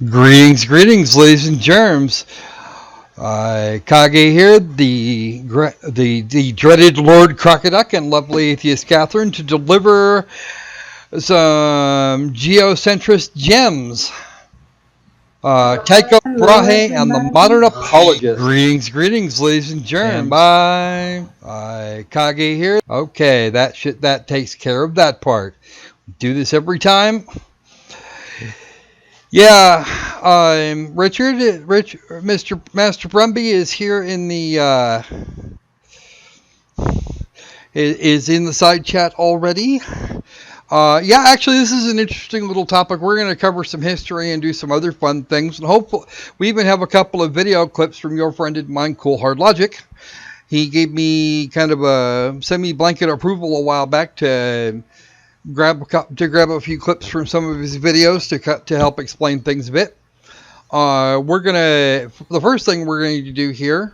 Greetings, ladies and germs. Kage here, the dreaded Lord Crocoduck and lovely atheist Catherine to deliver some Geocentrist gems. Tycho Brahe and the Modern Apologist. Greetings, ladies and germs. Bye. Kage here. Okay, that takes care of that part. Do this every time. Yeah, Mr. Master Brumby is here in the is in the side chat already. Yeah, actually, this is an interesting little topic. We're going to cover some history and do some other fun things, and hopefully, we even have a couple of video clips from your friend of mine, Cool Hard Logic. He gave me kind of a semi-blanket approval a while back to grab a few clips from some of his videos to help explain things a bit. The first thing we're going to do here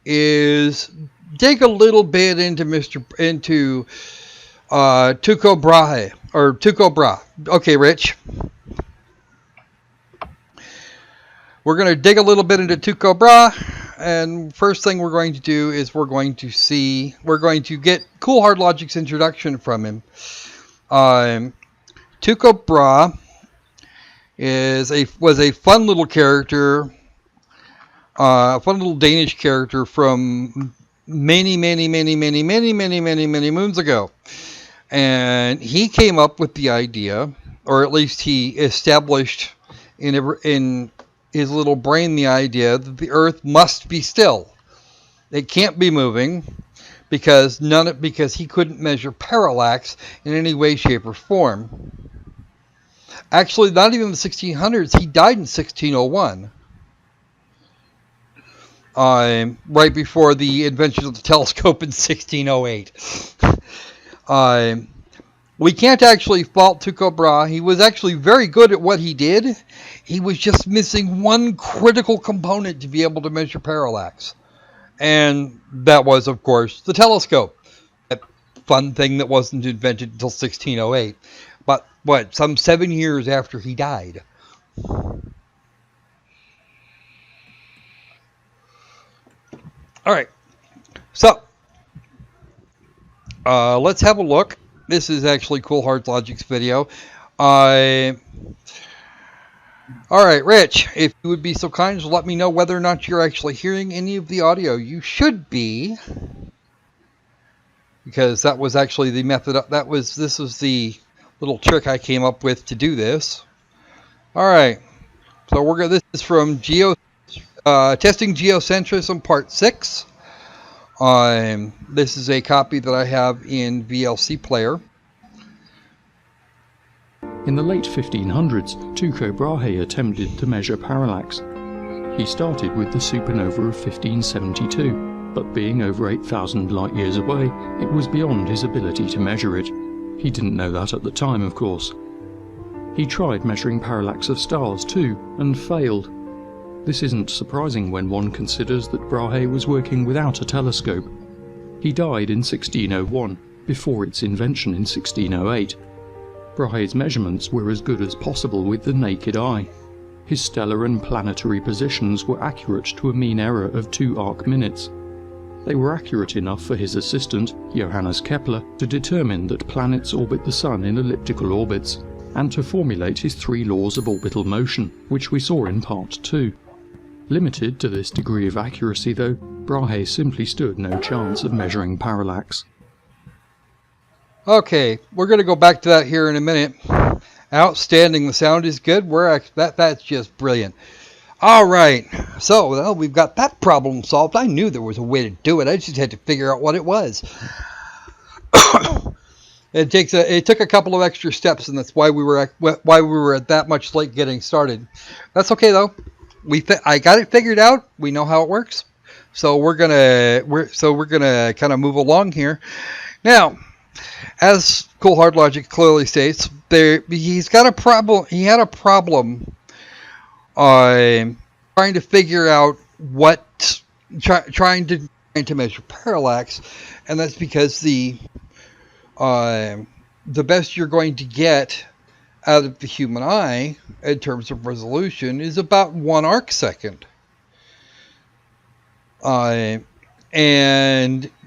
is dig a little bit into Tycho Brahe or Tycho Brahe. Okay, Rich. We're going to dig a little bit into Tycho Brahe, and first thing we're going to do is we're going to get Cool Hard Logic's introduction from him. Tycho Brahe was a fun little character, fun little Danish character from many moons ago, and he came up with the idea, or at least he established in his little brain the idea that the Earth must be still. It can't be moving. Because he couldn't measure parallax in any way, shape, or form. Actually, not even in the 1600s. He died in 1601, right before the invention of the telescope in 1608. We can't actually fault Tycho Brahe. He was actually very good at what he did. He was just missing one critical component to be able to measure parallax. And that was, of course, the telescope. That fun thing that wasn't invented until 1608. But, some 7 years after he died. All right. So, let's have a look. This is actually Cool Hard Logic's video. All right, Rich, if you would be so kind as to let me know whether or not you're actually hearing any of the audio. You should be, because that was actually the method. This was the little trick I came up with to do this. All right, so this is from Testing Geocentrism Part 6. This is a copy that I have in VLC Player. In the late 1500s, Tycho Brahe attempted to measure parallax. He started with the supernova of 1572, but being over 8,000 light years away, it was beyond his ability to measure it. He didn't know that at the time, of course. He tried measuring parallax of stars too, and failed. This isn't surprising when one considers that Brahe was working without a telescope. He died in 1601, before its invention in 1608. Brahe's measurements were as good as possible with the naked eye. His stellar and planetary positions were accurate to a mean error of 2 arc minutes. They were accurate enough for his assistant, Johannes Kepler, to determine that planets orbit the Sun in elliptical orbits, and to formulate his 3 laws of orbital motion, which we saw in Part 2. Limited to this degree of accuracy, though, Brahe simply stood no chance of measuring parallax. Okay, we're going to go back to that here in a minute. Outstanding. The sound is good. That's just brilliant. All right. So, well, we've got that problem solved. I knew there was a way to do it. I just had to figure out what it was. It took a couple of extra steps, and that's why we were at that much late getting started. That's okay though. I got it figured out. We know how it works. So we're gonna kind of move along here. Now, as Cool Hard Logic clearly states, he's got a problem. He had a problem trying to figure out trying to measure parallax, and that's because the best you're going to get out of the human eye, in terms of resolution, is about 1 arc second. And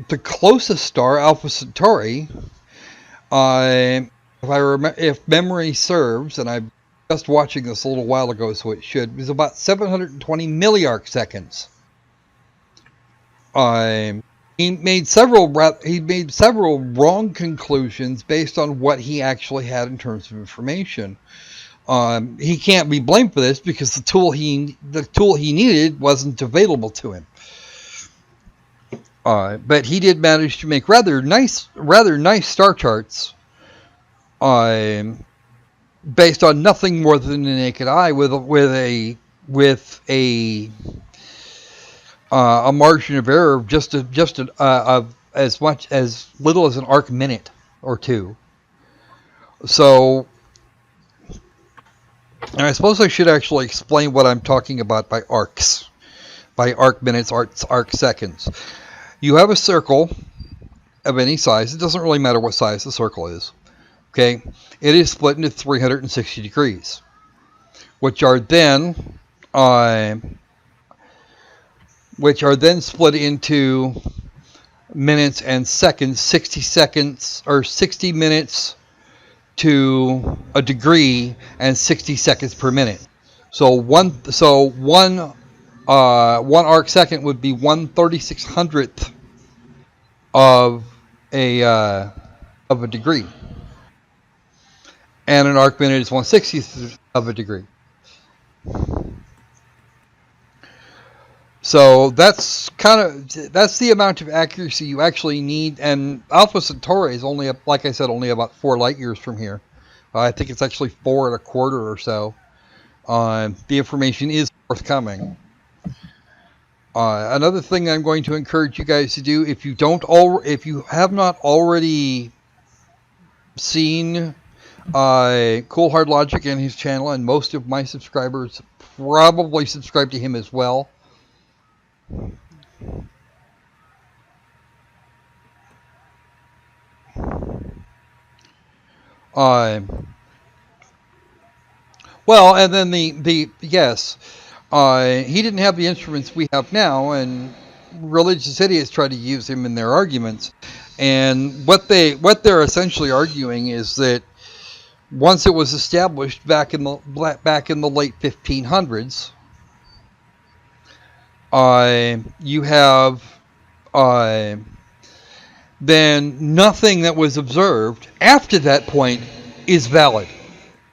the closest star, Alpha Centauri, if memory serves, and I'm just watching this a little while ago, so it should, is about 720 milliarc seconds. He made several wrong conclusions based on what he actually had in terms of information. He can't be blamed for this because the tool he needed wasn't available to him. But he did manage to make rather nice star charts, based on nothing more than the naked eye, with a margin of error of just as little as an arc minute or two. So, and I suppose I should actually explain what I'm talking about by arcs, by arc minutes, arc seconds. You have a circle of any size. It doesn't really matter what size the circle is. Okay, it is split into 360 degrees, which are then split into minutes and seconds. 60 seconds or 60 minutes to a degree, and 60 seconds per minute. So one arc second would be 1/3600th of a degree, and an arc minute is 1/60th of a degree. So that's the amount of accuracy you actually need. And Alpha Centauri is only, like I said, only about 4 light years from here. I think it's actually 4 1/4 or so. The information is forthcoming. Another thing I'm going to encourage you guys to do, if you have not already seen Cool Hard Logic and his channel, and most of my subscribers probably subscribe to him as well. Well, and then yes, he didn't have the instruments we have now, and religious idiots try to use him in their arguments. And what they're essentially arguing is that once it was established back in the late 1500s, you have then nothing that was observed after that point is valid.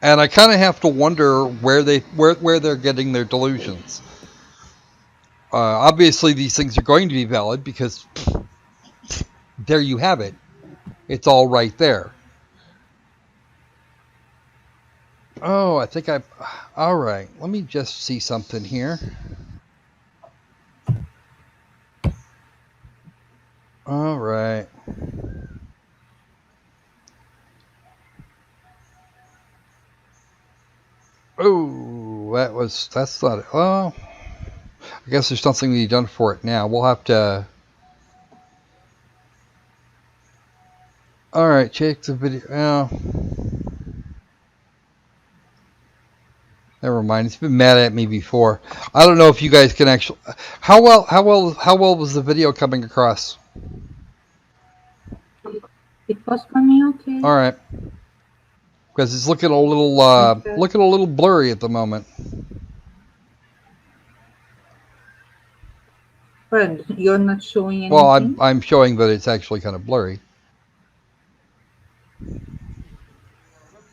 And I kind of have to wonder where they're getting their delusions. Obviously, these things are going to be valid because there you have it. It's all right there. Oh, I think all right. Let me just see something here. All right. Oh, that's not it. Well, I guess there's something to be done for it now. We'll have to. All right, check the video. Oh. Never mind. It's been mad at me before. I don't know if you guys can actually. How well was the video coming across? It was coming okay. All right. Because it's looking a little blurry at the moment. But you're not showing anything? Well, I'm showing that it's actually kind of blurry.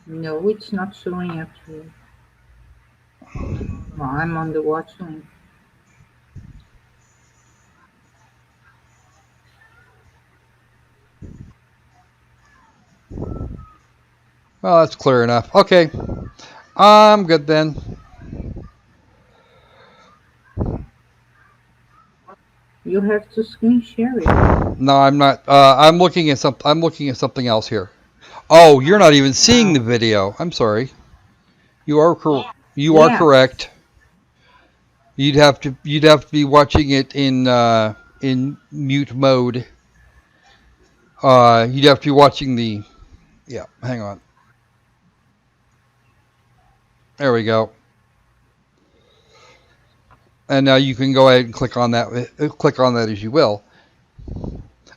No, it's not showing actually. Well, I'm on the watch link. Well, that's clear enough. Okay. I'm good then. You have to screen share it. No, I'm not. I'm looking at something else here. Oh, you're not even seeing the video. I'm sorry. You are correct. You'd have to be watching it in mute mode. You'd have to be watching the. Yeah, hang on. There we go. And now you can go ahead and click on that. Click on that as you will.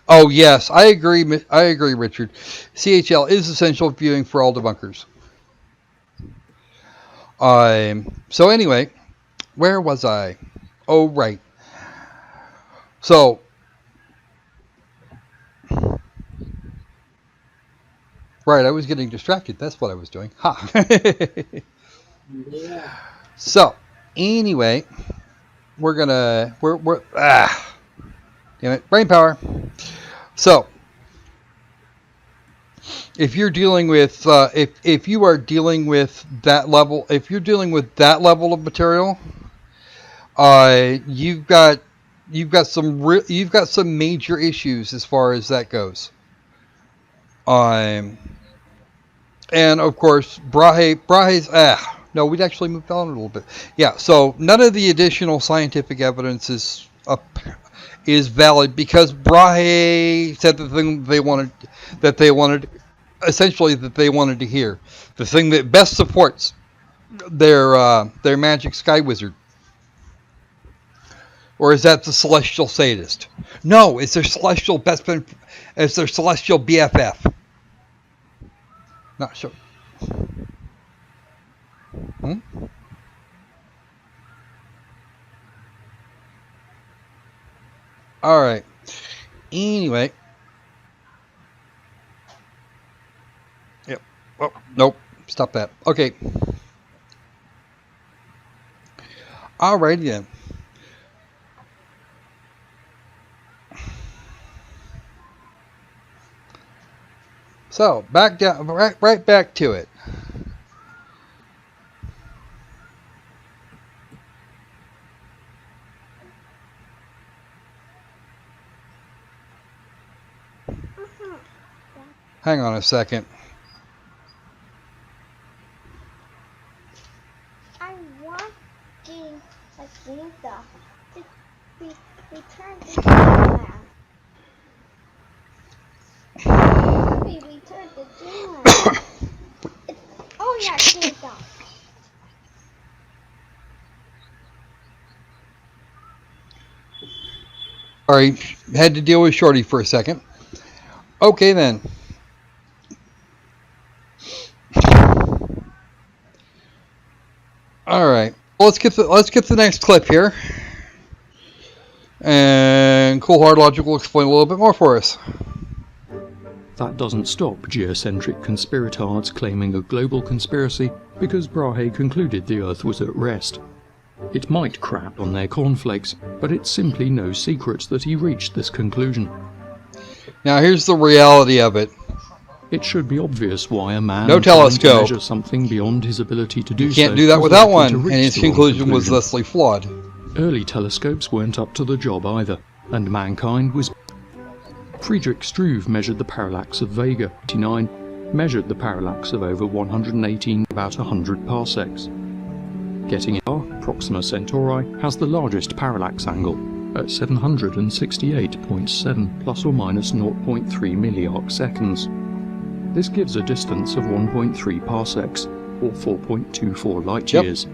Oh yes, I agree. I agree, Richard. CHL is essential viewing for all debunkers. So anyway, where was I? Oh right. So right, I was getting distracted. That's what I was doing. Ha. Yeah. So anyway, we're damn it, brain power. So if you're dealing with if you are dealing with that level, if you're dealing with that level of material, you've got some major issues as far as that goes. And of course Brahe's no, we'd actually moved on a little bit. Yeah, so none of the additional scientific evidence is valid because Brahe said the thing they wanted essentially that they wanted to hear, the thing that best supports their magic sky wizard. Or is that the celestial sadist? No, it's their celestial best friend. It's their celestial BFF. Not sure. All right. Anyway. Yep. Oh, nope. Stop that. Okay. All right then. So back down, right back to it. Hang on a second. I want Jean Azinta to return to Dreamland. Be returned to Dreamland. Oh yeah, Azinta. Sorry, had to deal with Shorty for a second. Okay then. All right, let's get the next clip here, and Cool Hard Logic will explain a little bit more for us. That doesn't stop geocentric conspiratards claiming a global conspiracy because Brahe concluded the Earth was at rest. It might crap on their cornflakes, but it's simply no secret that he reached this conclusion. Now here's the reality of it. It should be obvious why a man No telescope. trying to measure something beyond his ability to do You can't so do that was without likely one, to and reach his the wrong conclusion was conclusion. thusly flawed. Early telescopes weren't up to the job either, and mankind was... Friedrich Struve measured the parallax of Vega, 89, measured the parallax of over 118, about 100 parsecs. Getting it, Proxima Centauri has the largest parallax angle, at 768.7 plus or minus 0.3 milliarc seconds. This gives a distance of 1.3 parsecs, or 4.24 light years.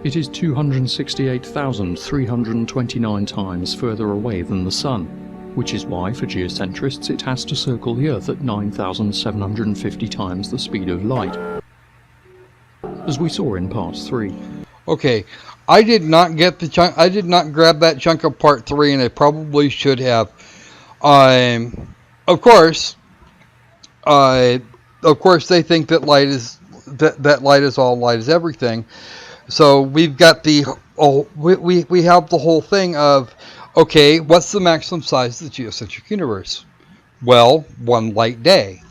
It is 268,329 times further away than the Sun, which is why for geocentrists it has to circle the Earth at 9,750 times the speed of light, as we saw in Part 3. Okay, I did not get the chunk. I did not grab that chunk of Part 3, and I probably should have. Of course, they think that light is that light is all, light is everything. So we've got we have the whole thing of, okay, what's the maximum size of the geocentric universe? Well, 1 light day,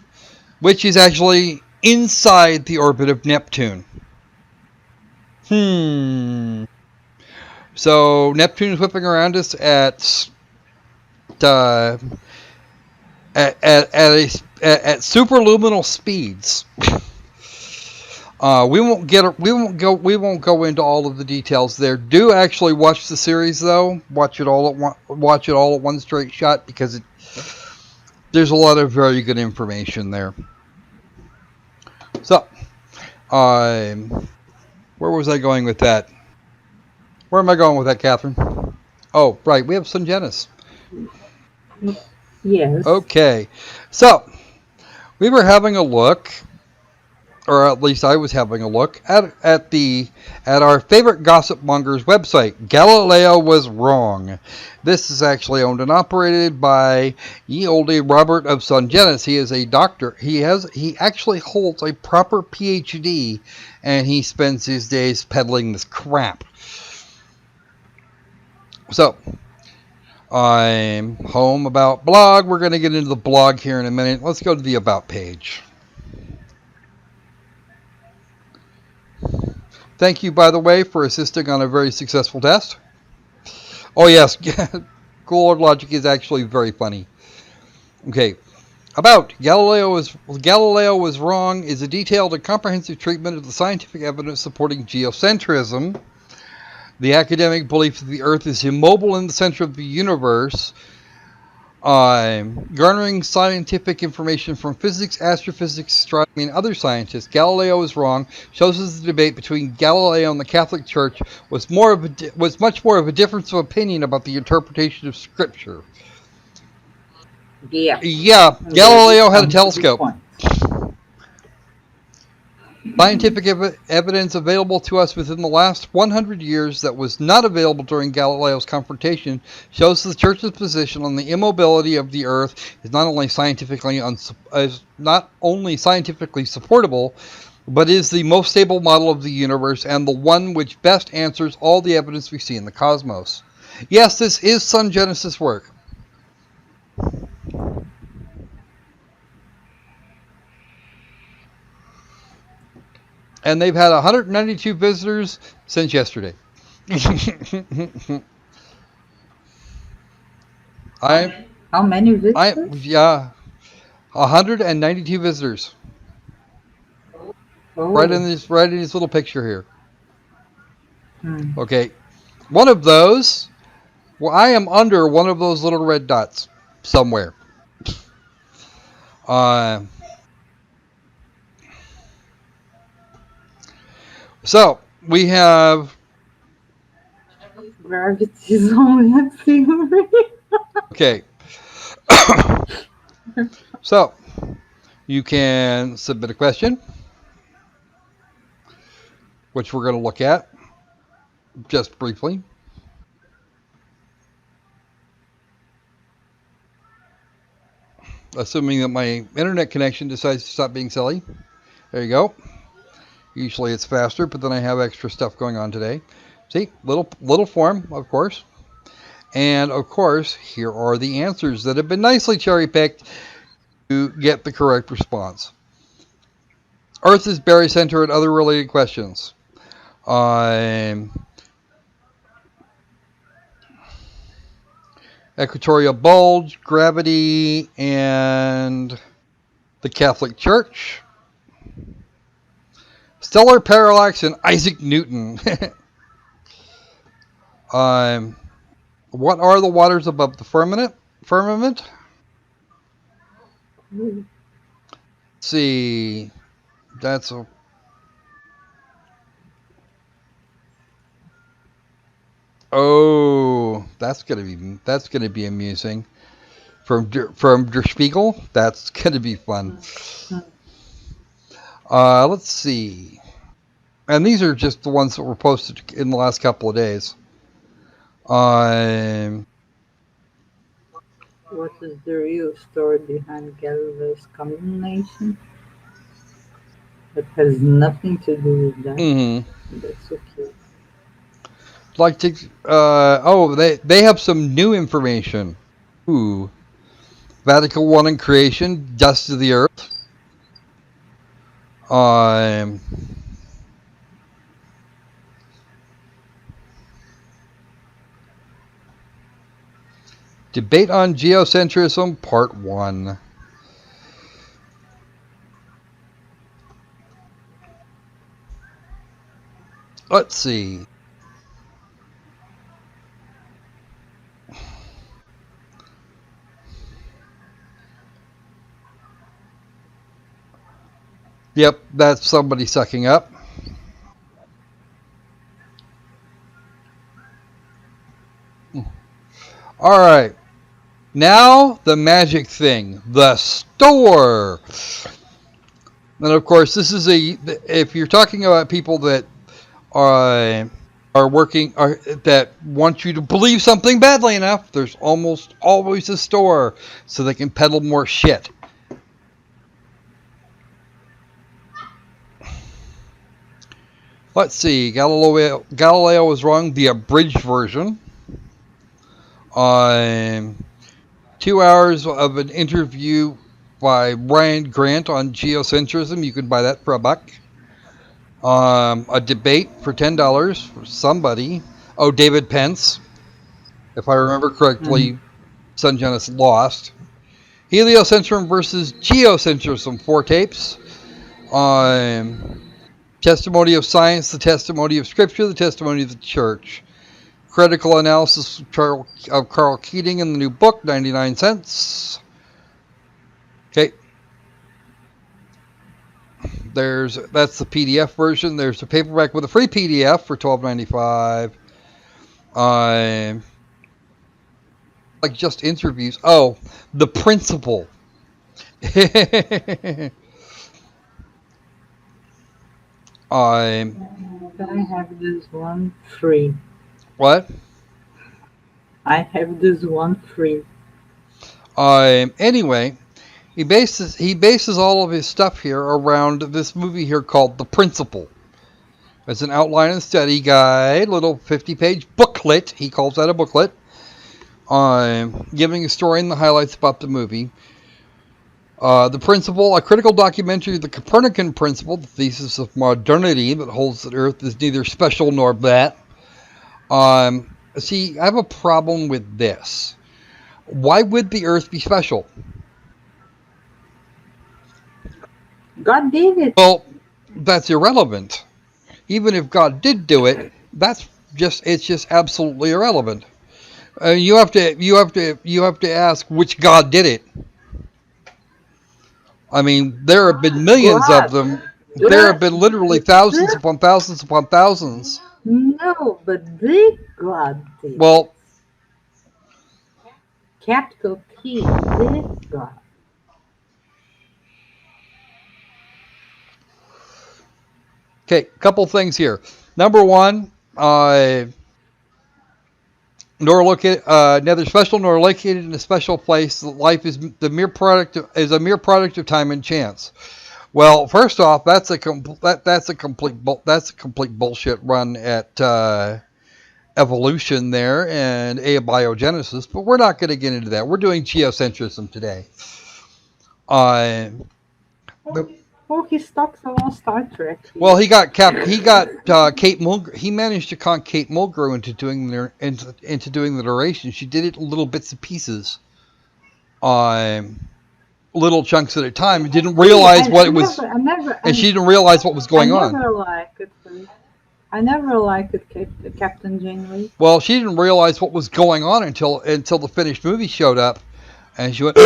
which is actually inside the orbit of Neptune. So Neptune is whipping around us at superluminal speeds. We won't go into all of the details there. Do actually watch the series though. Watch it all at one straight shot, because there's a lot of very good information there. So, Where was I going with that? Where am I going with that, Catherine? Oh, right. We have Sungenis. Yes. Okay. So, we were having a look, or at least I was having a look, at our favorite gossip monger's website. Galileo was wrong. This is actually owned and operated by ye olde Robert of Sungenis. He is a doctor. He actually holds a proper PhD, and he spends his days peddling this crap. So, I'm home about blog. We're going to get into the blog here in a minute. Let's go to the about page. Thank you, by the way, for assisting on a very successful test. Oh, yes. Cool Lord Logic is actually very funny. Okay. About Galileo was wrong is a detailed and comprehensive treatment of the scientific evidence supporting geocentrism, the academic belief that the Earth is immobile in the center of the universe, garnering scientific information from physics, astrophysics, astronomy, and other scientists. Galileo is wrong shows us the debate between Galileo and the Catholic Church was much more of a difference of opinion about the interpretation of Scripture. Yeah, Galileo had a telescope. Scientific evidence available to us within the last 100 years that was not available during Galileo's confrontation shows the Church's position on the immobility of the Earth is not only scientifically supportable, but is the most stable model of the universe and the one which best answers all the evidence we see in the cosmos. Yes, this is Sungenis' work. And they've had 192 visitors since yesterday. How many visitors? 192 visitors. Oh. Right in this little picture here. Hmm. Okay, one of those. Well, I am under one of those little red dots somewhere. So we have. Gravity is only a theory. Okay. So you can submit a question, which we're going to look at just briefly. Assuming that my internet connection decides to stop being silly. There you go. Usually it's faster, but then I have extra stuff going on today. See, little form, of course. And of course, here are the answers that have been nicely cherry-picked to get the correct response. Earth is barycenter and other related questions. Equatorial bulge, gravity, and the Catholic Church. Stellar parallax and Isaac Newton. What are the waters above the firmament? Let's see. That's a. Oh, that's gonna be amusing. From Der Spiegel, that's gonna be fun. Let's see. And these are just the ones that were posted in the last couple of days. What is the real story behind Galileo's condemnation? It has nothing to do with that. Mm-hmm. That's okay. Like to. They have some new information. Ooh. Vatican I and creation, dust of the earth. Debate on geocentrism, part 1. Let's see. Yep, that's somebody sucking up. All right. Now the magic thing, the store. And of course, this is if you're talking about people that are working that want you to believe something badly enough, there's almost always a store so they can peddle more shit. Let's see. Galileo was wrong. The abridged version. 2 hours of an interview by Ryan Grant on geocentrism. You can buy that for $1. A debate for $10 for somebody. Oh, David Pence. If I remember correctly, Sun Genesis lost. Heliocentrism versus geocentrism. 4 tapes. Testimony of science, the testimony of scripture, the testimony of the church. Critical analysis of Carl Keating in the new book, 99 cents. Okay. That's the PDF version. There's a paperback with a free PDF for $12.95. Like just interviews. Oh, the principle. I have this one free. What? I have this one free. Anyway, he bases all of his stuff here around this movie here called The Principle. It's an outline and study guide, little 50-page booklet. He calls that a booklet. Giving a story and the highlights about the movie. The Principle, a critical documentary of the Copernican principle, the thesis of modernity that holds that Earth is neither special nor that. See, I have a problem with this. Why would the Earth be special? God did it. Well, that's irrelevant. Even if God did do it, it's just absolutely irrelevant. You have to ask which God did it. I mean, there have been millions of them. There have been literally thousands upon thousands upon thousands. No, but the God did. Well, capital T, the God. okay, couple things here. Number one, nor located, neither special nor located in a special place. Life is a mere product of time and chance. Well, first off, that's a complete bullshit run at evolution there and abiogenesis. But we're not going to get into that. We're doing geocentrism today. He stalks on Star Trek. Well, he got Kate Mulgrew. He managed to con Kate Mulgrew into doing the narration. She did it in little bits and pieces, little chunks at a time, and didn't realize she didn't realize what was going on. I never liked Captain Janeway. Well, she didn't realize what was going on until the finished movie showed up, and she went.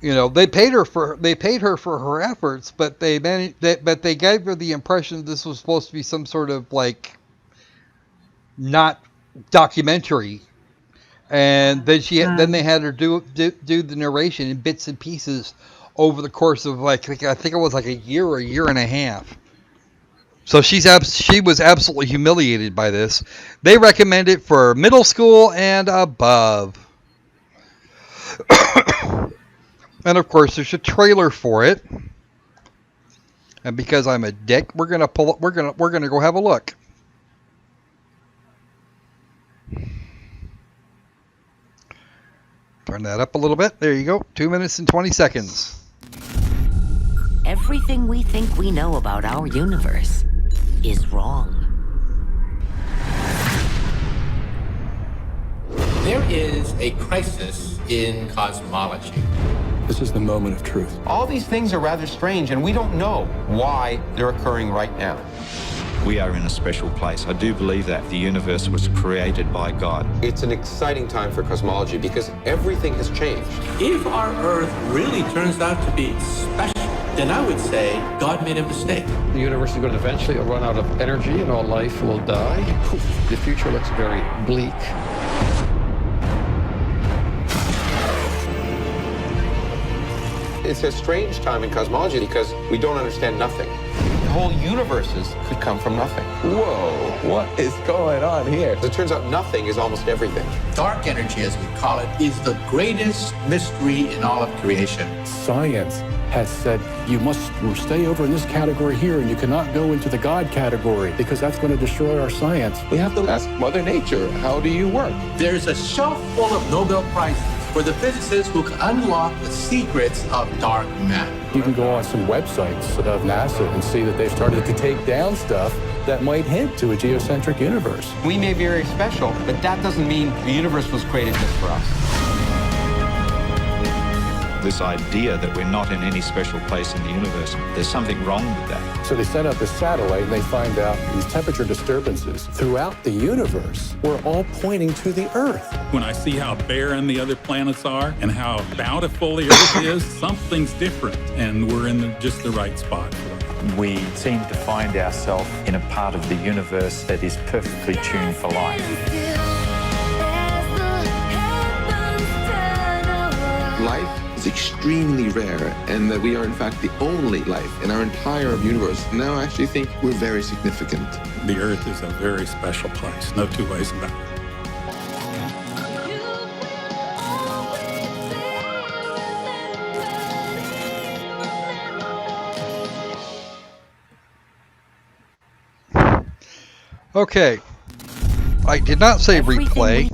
You know, they paid her for her efforts, but they gave her the impression this was supposed to be some sort of like not documentary, and then they had her do the narration in bits and pieces over the course of I think it was like a year or a year and a half. So she was absolutely humiliated by this. They recommend it for middle school and above. And of course, there's a trailer for it. And because I'm a dick, we're gonna go have a look. Turn that up a little bit. There you go. 2 minutes and 20 seconds. Everything we think we know about our universe is wrong. There is a crisis in cosmology. This is the moment of truth. All these things are rather strange, and we don't know why they're occurring right now. We are in a special place. I do believe that the universe was created by God. It's an exciting time for cosmology because everything has changed. If our Earth really turns out to be special, then I would say God made a mistake. The universe is going to eventually run out of energy and all life will die. The future looks very bleak. It's a strange time in cosmology because we don't understand nothing. Whole universes could come from nothing. Whoa, what is going on here? As it turns out, nothing is almost everything. Dark energy, as we call it, is the greatest mystery in all of creation. Science has said you must stay over in this category here and you cannot go into the God category because that's going to destroy our science. We have to ask Mother Nature, how do you work? There's a shelf full of Nobel Prizes for the physicists who can unlock the secrets of dark matter. You can go on some websites of NASA and see that they've started to take down stuff that might hint to a geocentric universe. We may be very special, but that doesn't mean the universe was created just for us. This idea that we're not in any special place in the universe, there's something wrong with that. So they set up a satellite and they find out these temperature disturbances throughout the universe were all pointing to the Earth. When I see how barren the other planets are and how bountiful the Earth is, something's different, and we're in just the right spot for it. We seem to find ourselves in a part of the universe that is perfectly tuned for life. Life is extremely rare, and that we are in fact the only life in our entire universe. Now I actually think we're very significant. The Earth is a very special place, no two ways about it. Okay, I did not say replay.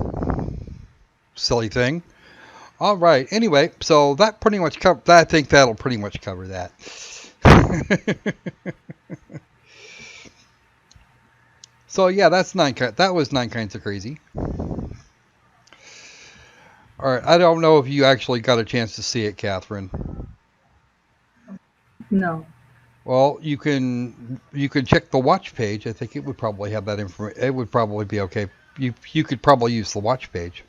Silly thing. All right. Anyway, so that pretty much I think that'll pretty much cover that. So yeah, that's that was 9 Kinds of Crazy. All right. I don't know if you actually got a chance to see it, Catherine. No. Well, you can check the watch page. I think it would probably have that information. It would probably be okay. You could probably use the watch page.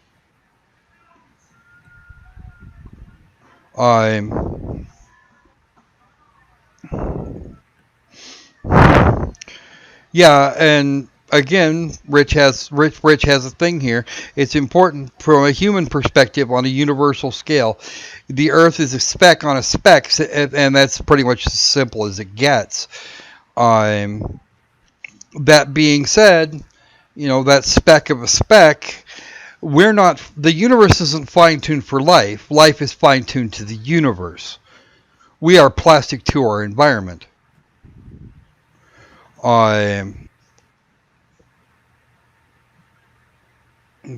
Yeah, and again, Rich has a thing here. It's important from a human perspective on a universal scale. The Earth is a speck on a speck, and that's pretty much as simple as it gets. That being said, that speck of a speck, the universe isn't fine-tuned for life. Life is fine-tuned to the universe. We are plastic to our environment.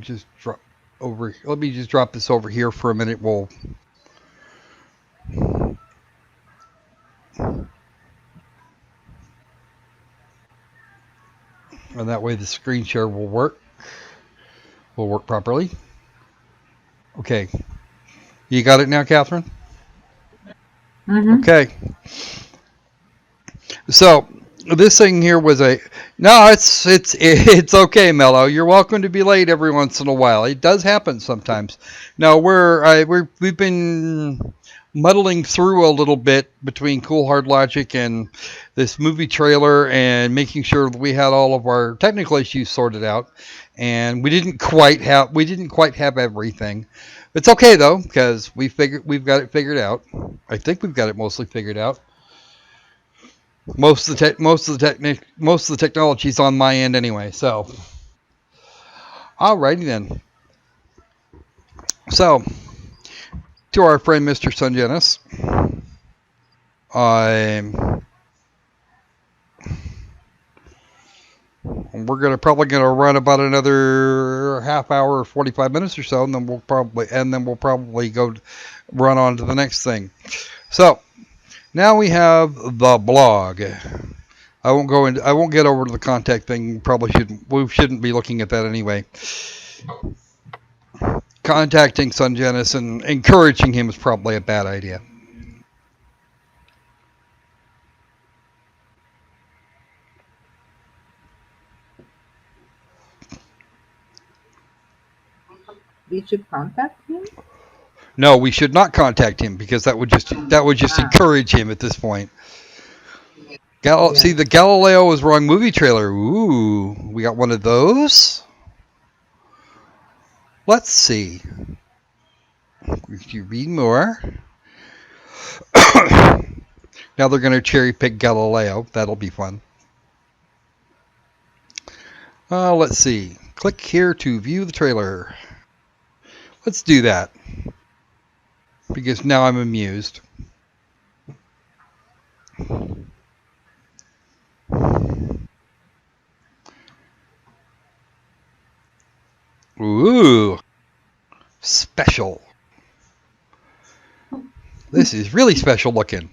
Just drop over. Let me just drop this over here for a minute. And that way the screen share will work properly. Okay. You got it now, Catherine? Mm-hmm. Okay. So this thing here was it's okay, Mello. You're welcome to be late every once in a while. It does happen sometimes. Now we've been muddling through a little bit between Cool Hard Logic and this movie trailer and making sure that we had all of our technical issues sorted out, and we didn't quite have everything. It's okay though, because we've got it figured out. I think we've got it mostly figured out. Most of the technology's on my end anyway. So, alrighty then. So, to our friend Mr. Sungenis, we're probably gonna run about another half hour or 45 minutes or so, and then we'll probably go run on to the next thing. So now we have the blog. I won't get over to the contact thing. We shouldn't be looking at that anyway. Contacting Sungenis and encouraging him is probably a bad idea. We should contact him? No, we should not contact him because that would just encourage him at this point. See, the Galileo was wrong movie trailer. Ooh, we got one of those. Let's see. If you read more. Now they're going to cherry pick Galileo. That'll be fun. Let's see. Click here to view the trailer. Let's do that. Because now I'm amused. Ooh. Special. This is really special looking.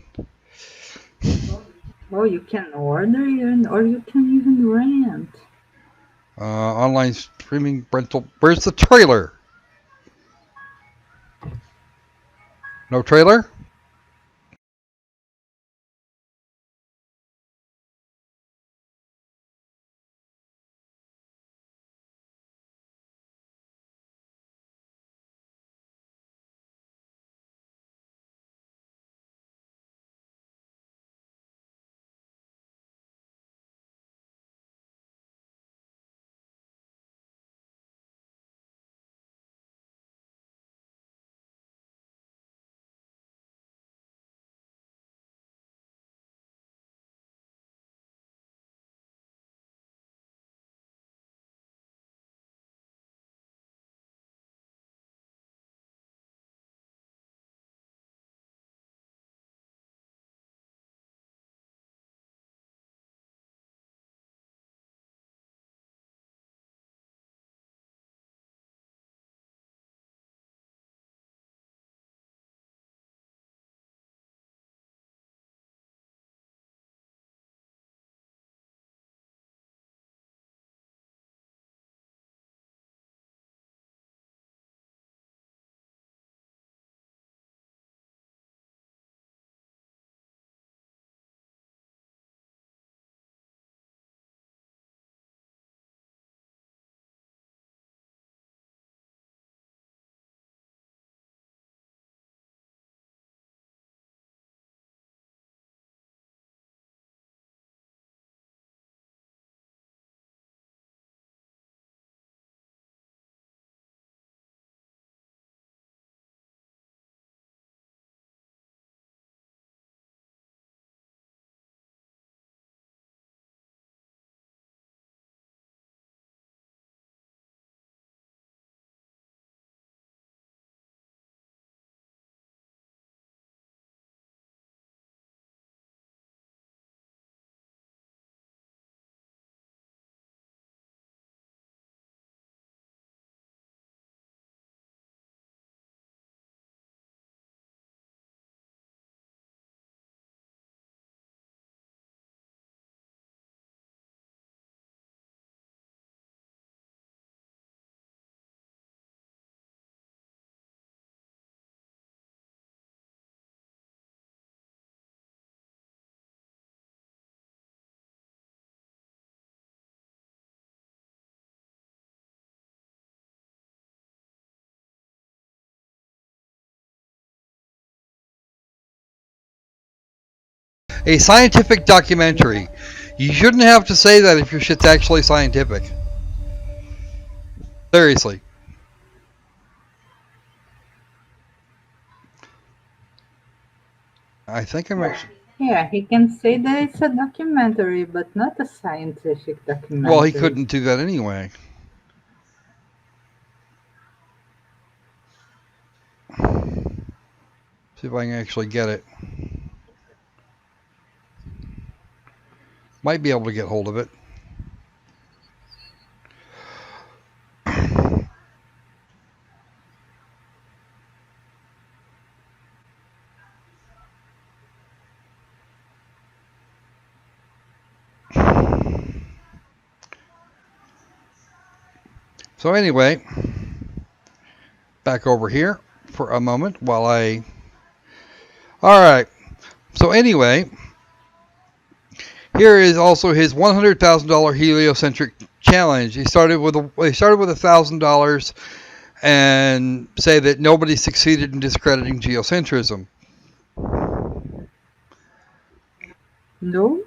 Oh, you can order or you can even rent. Online streaming rental. Where's the trailer? No trailer? A scientific documentary. You shouldn't have to say that if your shit's actually scientific. Seriously. I think I'm actually... Yeah, he can say that it's a documentary, but not a scientific documentary. Well, he couldn't do that anyway. See if I can actually get it. Might be able to get hold of it. So anyway, back over here for a moment while I... Alright, so anyway, here is also his $100,000 heliocentric challenge. He started with $1,000, and say that nobody succeeded in discrediting geocentrism. No?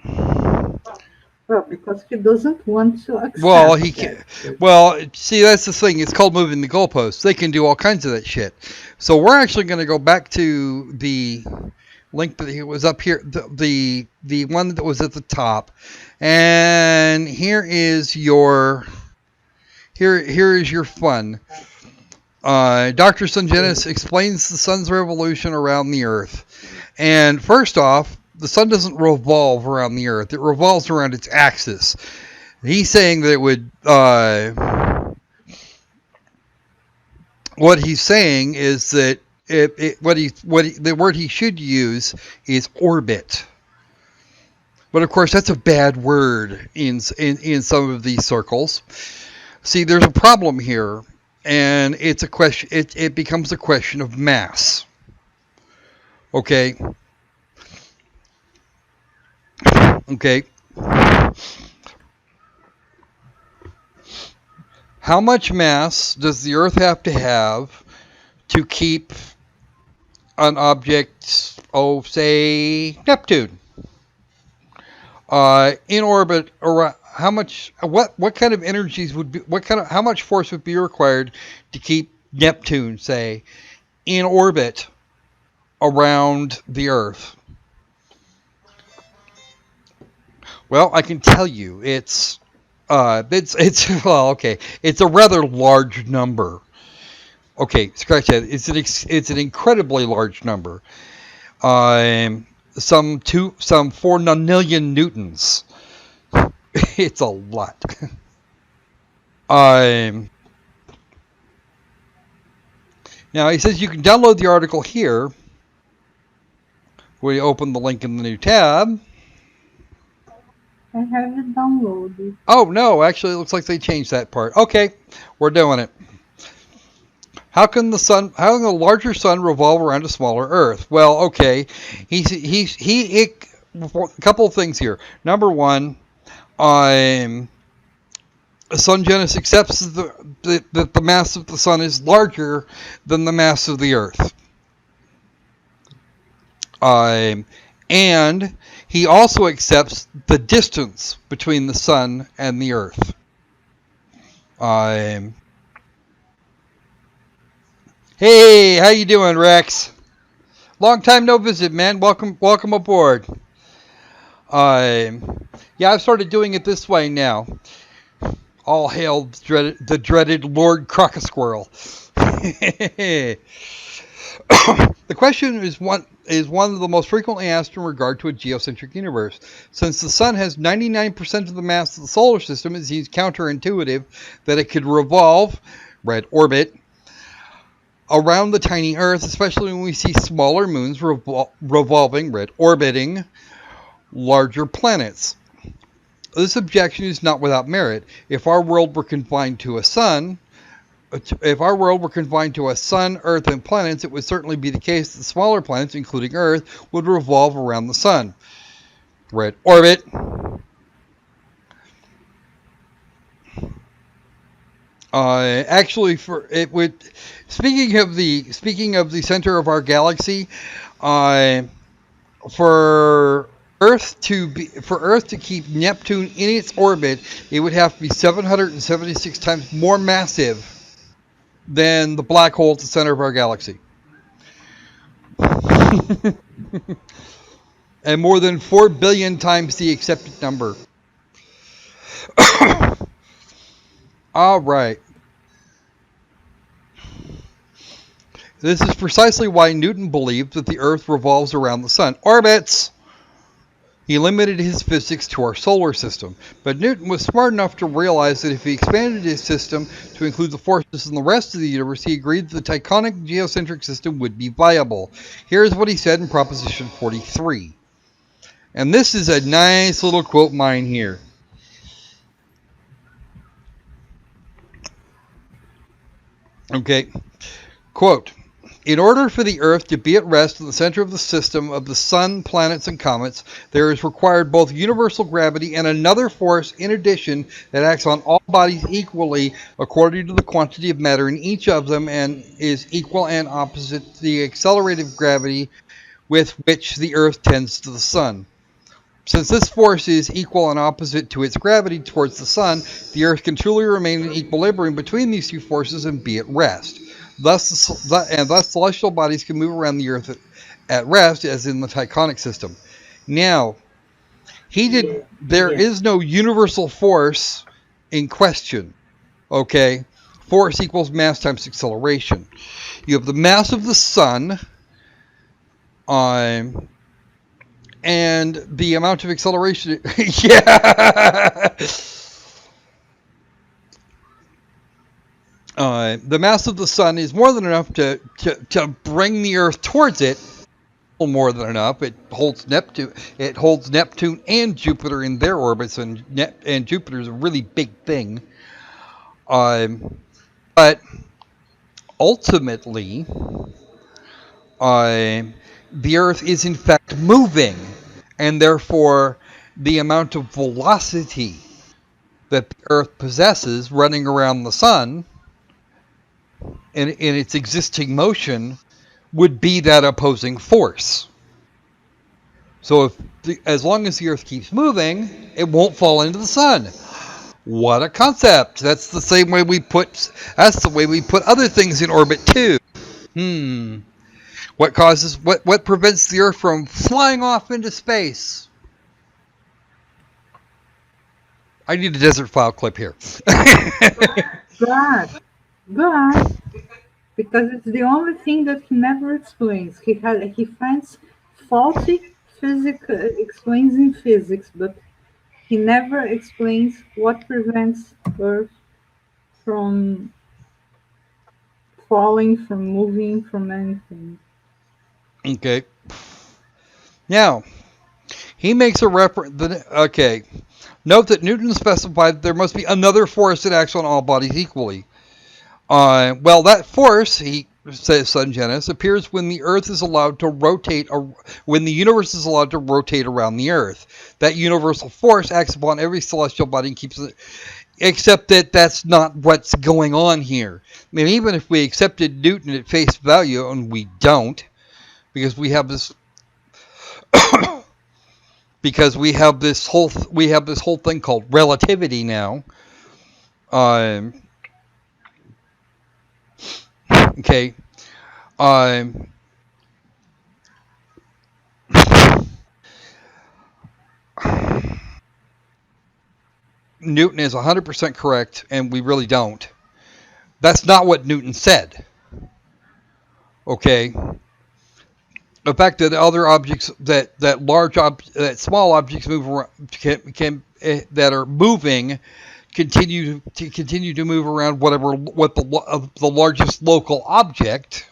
Well, because he doesn't want to accept Well, he that. can. Well, see, that's the thing. It's called moving the goalposts. They can do all kinds of that shit. So we're actually going to go back to the link that was up here, the one that was at the top, and here is your fun. Dr. Sungenis explains the sun's revolution around the Earth, and first off, the sun doesn't revolve around the Earth; it revolves around its axis. He's saying that it would. What he's saying is that the word he should use is orbit. But of course, that's a bad word in some of these circles. See, there's a problem here, and it's a question. It becomes a question of mass. Okay. Okay. How much mass does the Earth have to keep an object, say Neptune, in orbit around? How much? What kind of energies would be? How much force would be required to keep Neptune, say, in orbit around the Earth? Well, I can tell you, it's well, okay. It's a rather large number. Okay, scratch that. It's an incredibly large number. Some 4 million newtons. It's a lot. Now he says you can download the article here. We open the link in the new tab. I have it downloaded. Oh no, actually it looks like they changed that part. Okay, we're doing it. How can the larger sun revolve around a smaller Earth? Well, okay, a couple of things here. Number one, Sungenis accepts that the mass of the sun is larger than the mass of the Earth. And he also accepts the distance between the sun and the Earth. Hey, how you doing, Rex? Long time no visit, man. Welcome aboard. Yeah, I've started doing it this way now. All hail the dreaded Lord Crocosquirrel. The question is one of the most frequently asked in regard to a geocentric universe. Since the sun has 99% of the mass of the solar system, it seems counterintuitive that it could revolve, red orbit, around the tiny Earth, especially when we see smaller moons revolving, red orbiting, larger planets. This objection is not without merit. If our world were confined to a sun, Earth, and planets, it would certainly be the case that smaller planets, including Earth, would revolve around the sun. Red orbit. Actually, speaking of the center of our galaxy, for Earth to keep Neptune in its orbit, it would have to be 776 times more massive than the black hole at the center of our galaxy. And more than 4 billion times the accepted number. All right. This is precisely why Newton believed that the Earth revolves around the sun. Orbits! He limited his physics to our solar system, but Newton was smart enough to realize that if he expanded his system to include the forces in the rest of the universe, he agreed that the Tychonic geocentric system would be viable. Here's what he said in Proposition 43. And this is a nice little quote mine here. Okay. Quote, In order for the Earth to be at rest in the center of the system of the sun, planets, and comets, there is required both universal gravity and another force in addition that acts on all bodies equally according to the quantity of matter in each of them and is equal and opposite to the accelerative gravity with which the Earth tends to the sun. Since this force is equal and opposite to its gravity towards the sun, the Earth can truly remain in equilibrium between these two forces and be at rest. Thus, celestial bodies can move around the Earth at rest, as in the Tychonic system. Now, there is no universal force in question. Okay? Force equals mass times acceleration. You have the mass of the sun, and the amount of acceleration. Yeah. The mass of the sun is more than enough to bring the Earth towards it. More than enough. It holds Neptune. It holds Neptune and Jupiter in their orbits, and Jupiter is a really big thing. But ultimately, the Earth is in fact moving, and therefore the amount of velocity that the Earth possesses running around the sun in its existing motion would be that opposing force. So as long as the Earth keeps moving, it won't fall into the sun. What a concept! That's the way we put other things in orbit too. What prevents the Earth from flying off into space? I need a desert file clip here. God. Because it's the only thing that he never explains. He finds faulty explains in physics, but he never explains what prevents Earth from falling, from moving, from anything. Okay. Now, he makes a reference. Okay. Note that Newton specified there must be another force that acts on all bodies equally. Well, that force, he says, Sungenis, appears when the Earth is allowed to rotate, when the universe is allowed to rotate around the Earth. That universal force acts upon every celestial body and keeps it. Except that that's not what's going on here. I mean, even if we accepted Newton at face value, and we don't, because we have this. Because we have this whole thing called relativity now. Okay. Newton is 100% correct, and we really don't. That's not what Newton said. Okay. The fact that other objects, that small objects move around, that are moving, continue to move around what the largest local object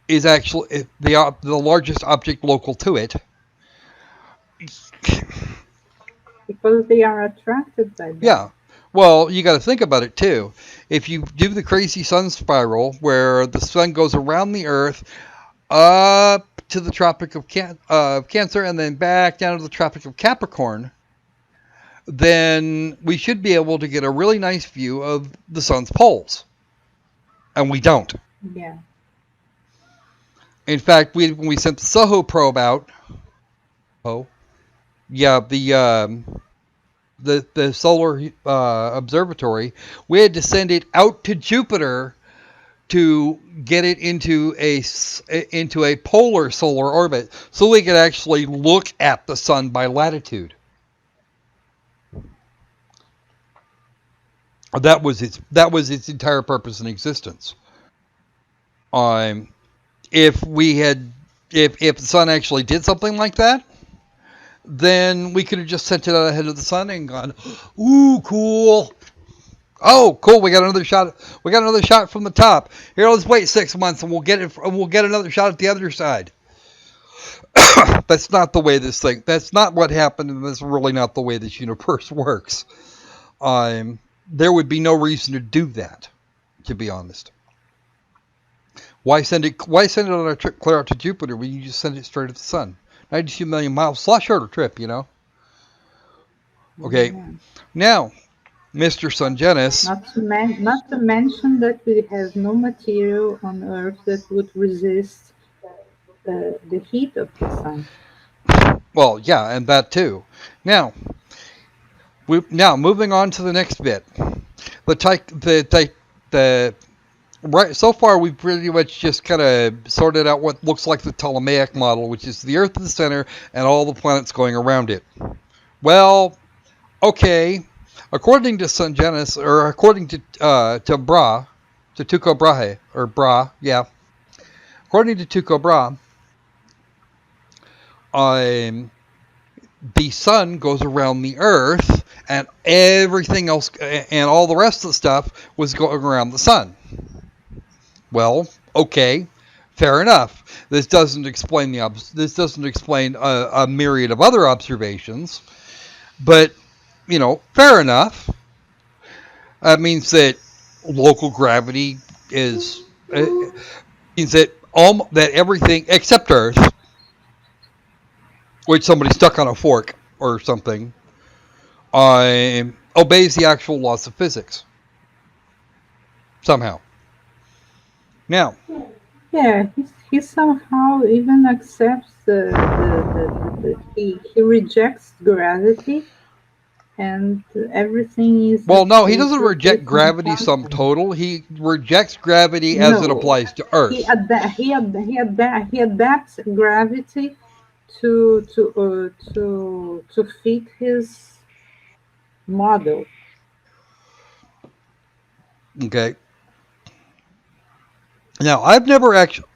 is actually the largest object local to it. Because they are attracted by that. Yeah. Well, you got to think about it too. If you do the crazy sun spiral, where the sun goes around the Earth, up to the Tropic of Cancer, and then back down to the Tropic of Capricorn, then we should be able to get a really nice view of the sun's poles. And we don't. Yeah. In fact, when we sent the SOHO probe out, the solar observatory, we had to send it out to Jupiter to get it into a polar solar orbit, so we could actually look at the sun by latitude. That was its entire purpose in existence. If the sun actually did something like that, then we could have just sent it out ahead of the sun and gone, ooh, cool. Oh, cool! We got another shot. We got another shot from the top. Here, let's wait 6 months, and we'll get it. We'll get another shot at the other side. That's not the way this thing. That's not what happened, and that's really not the way this universe works. There would be no reason to do that, to be honest. Why send it on a trip clear out to Jupiter when you just send it straight to the sun? 92 million miles, a lot shorter trip, Okay, now, Mr. Sungenis. Not to mention that we have no material on Earth that would resist the heat of the sun. Well, yeah, and that too. Now, moving on to the next bit. Right, so far we've pretty much just kind of sorted out what looks like the Ptolemaic model, which is the Earth in the center and all the planets going around it. Well, okay, according to Sungenis, or according to Brahe, to Tycho Brahe, or Brahe, yeah. According to Tycho Brahe, the sun goes around the Earth, and everything else, and all the rest of the stuff was going around the sun. Well, okay, fair enough. This doesn't explain a myriad of other observations, but fair enough. That means that local gravity means that everything except Earth, which somebody stuck on a fork or something, obeys the actual laws of physics somehow. Now, yeah, he somehow even accepts he rejects gravity, and everything is. Well, no, he doesn't reject gravity sum total. He rejects gravity as it applies to Earth. He adapts gravity to fit his model. Okay. Now, I've never actually.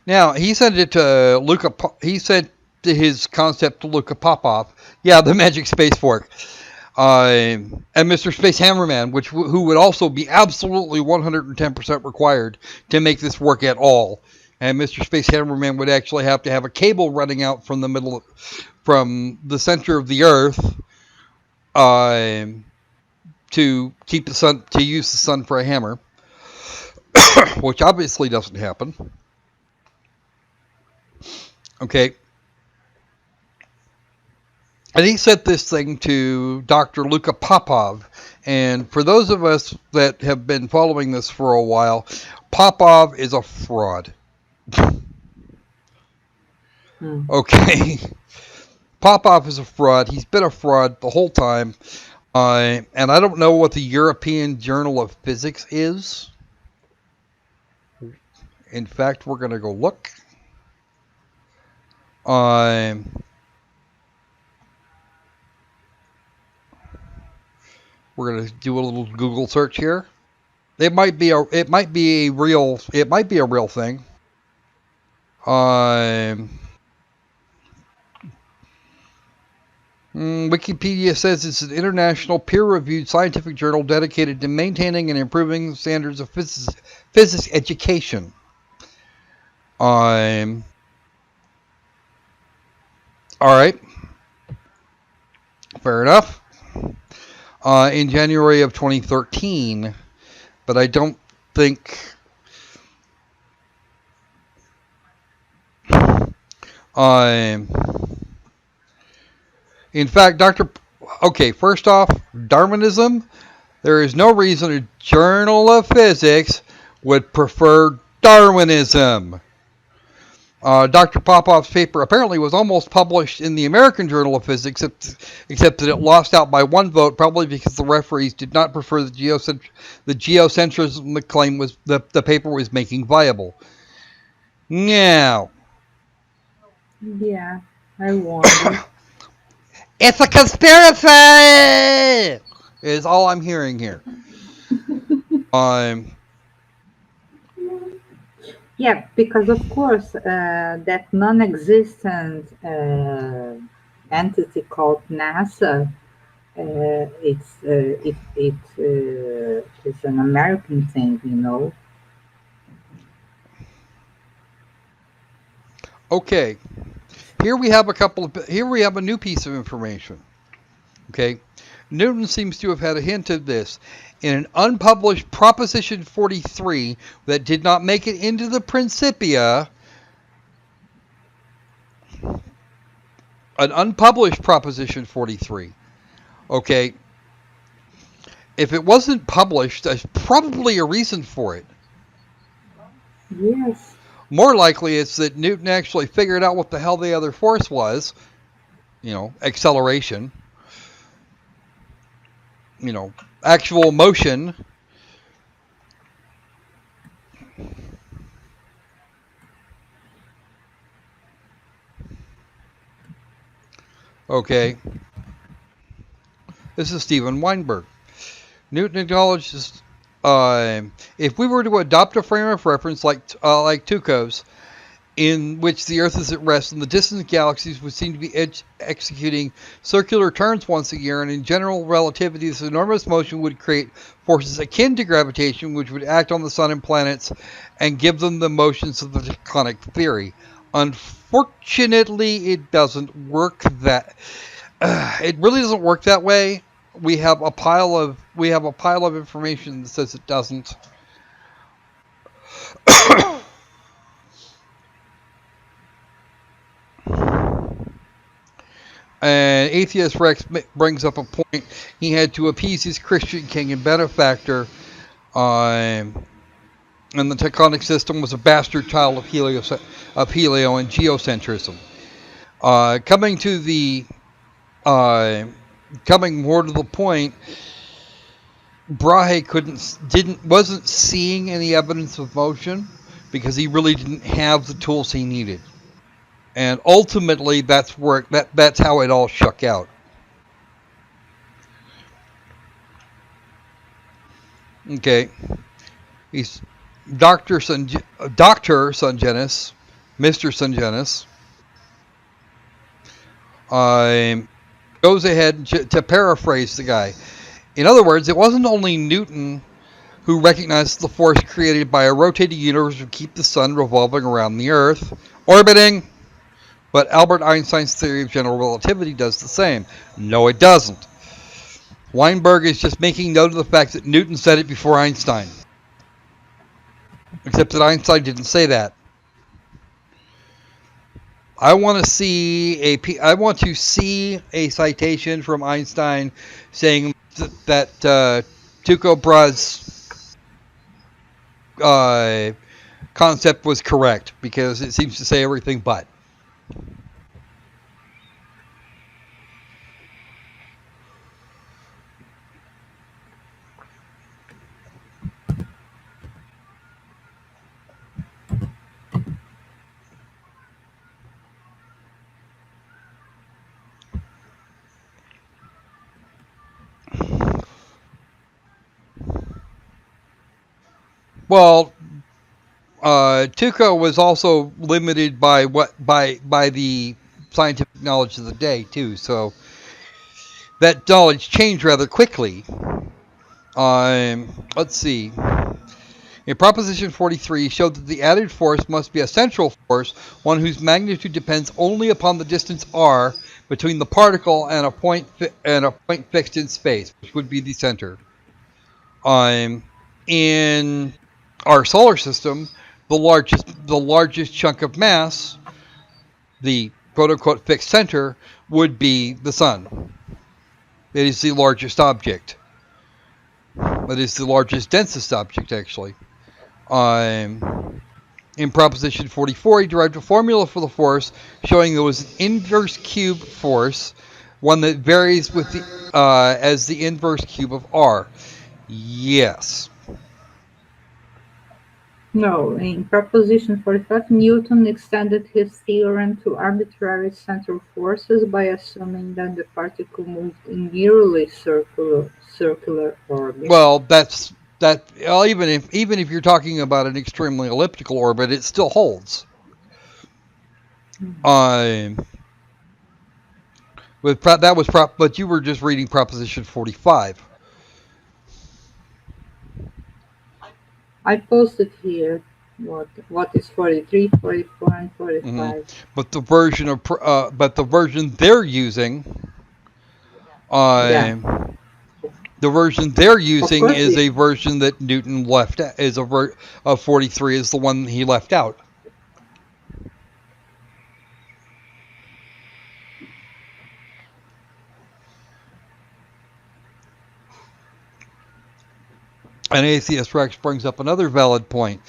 Now, he sent it to Luka. He sent his concept to Luka Popov. Yeah, the magic space fork. And Mr. Space Hammerman, who would also be absolutely 110% required to make this work at all. And Mr. Space Hammerman would actually have to have a cable running out from the center of the Earth, to keep the sun, to use the sun for a hammer. Which obviously doesn't happen. Okay. And he sent this thing to Dr. Luka Popov. And for those of us that have been following this for a while, Popov is a fraud. Okay. Popov is a fraud. He's been a fraud the whole time. And I don't know what the European Journal of Physics is. In fact, we're going to go look. We're going to do a little Google search here. It might be a real thing. Wikipedia says it's an international peer-reviewed scientific journal dedicated to maintaining and improving the standards of physics education. All right. Fair enough. In January of 2013, but I don't think. In fact, first off, Darwinism. There is no reason a journal of physics would prefer Darwinism. Dr. Popov's paper apparently was almost published in the American Journal of Physics, except that it lost out by one vote, probably because the referees did not prefer the geocentrism the claim was the paper was making viable. Now. Yeah, I wonder. It's a conspiracy! Is all I'm hearing here. Yeah, because of course that non-existent entity called NASA, it's an American thing, Okay, here we have a new piece of information. Okay, Newton seems to have had a hint of this. In an unpublished Proposition 43 that did not make it into the Principia, an unpublished Proposition 43, okay, if it wasn't published, there's probably a reason for it. Yes. More likely it's that Newton actually figured out what the hell the other force was, acceleration, actual motion. Okay. This is Steven Weinberg. Newton acknowledges if we were to adopt a frame of reference like Tycho's, in which the Earth is at rest and the distant galaxies would seem to be executing circular turns once a year, and in general relativity, this enormous motion would create forces akin to gravitation, which would act on the sun and planets and give them the motions of the tectonic theory. Unfortunately, it doesn't work that. It really doesn't work that way. We have a pile of information that says it doesn't. And Atheist Rex brings up a point. He had to appease his Christian king and benefactor, and the tectonic system was a bastard child of Helio and geocentrism. Coming more to the point, Brahe wasn't seeing any evidence of motion because he really didn't have the tools he needed. And ultimately, that's how it all shook out. Okay, he's Dr. Sungenis, Mr. Sungenis, goes ahead to paraphrase the guy. In other words, it wasn't only Newton who recognized the force created by a rotating universe would keep the sun revolving around the Earth, orbiting. But Albert Einstein's theory of general relativity does the same. No, it doesn't. Weinberg is just making note of the fact that Newton said it before Einstein. Except that Einstein didn't say that. I want to see a citation from Einstein saying that Tycho Brahe's concept was correct, because it seems to say everything but. Well, Tycho was also limited by the scientific knowledge of the day too, so that knowledge changed rather quickly. Let's see. In Proposition 43, showed that the added force must be a central force, one whose magnitude depends only upon the distance r between the particle and a point fixed in space, which would be the center. In our solar system, the largest chunk of mass, the quote-unquote fixed center, would be the sun. It is the largest object. It is the largest, densest object, actually. In Proposition 44, he derived a formula for the force, showing there was an inverse cube force, one that varies with as the inverse cube of r. Yes. No, in Proposition 45, Newton extended his theorem to arbitrary central forces by assuming that the particle moved in nearly circular orbit. Well, even if you're talking about an extremely elliptical orbit, it still holds. But you were just reading Proposition 45. I posted here what is 43, 44, and 45. But the version they're using The version they're using is yeah. a version that Newton left, is of 43 is the one he left out. And Atheist Rex brings up another valid point.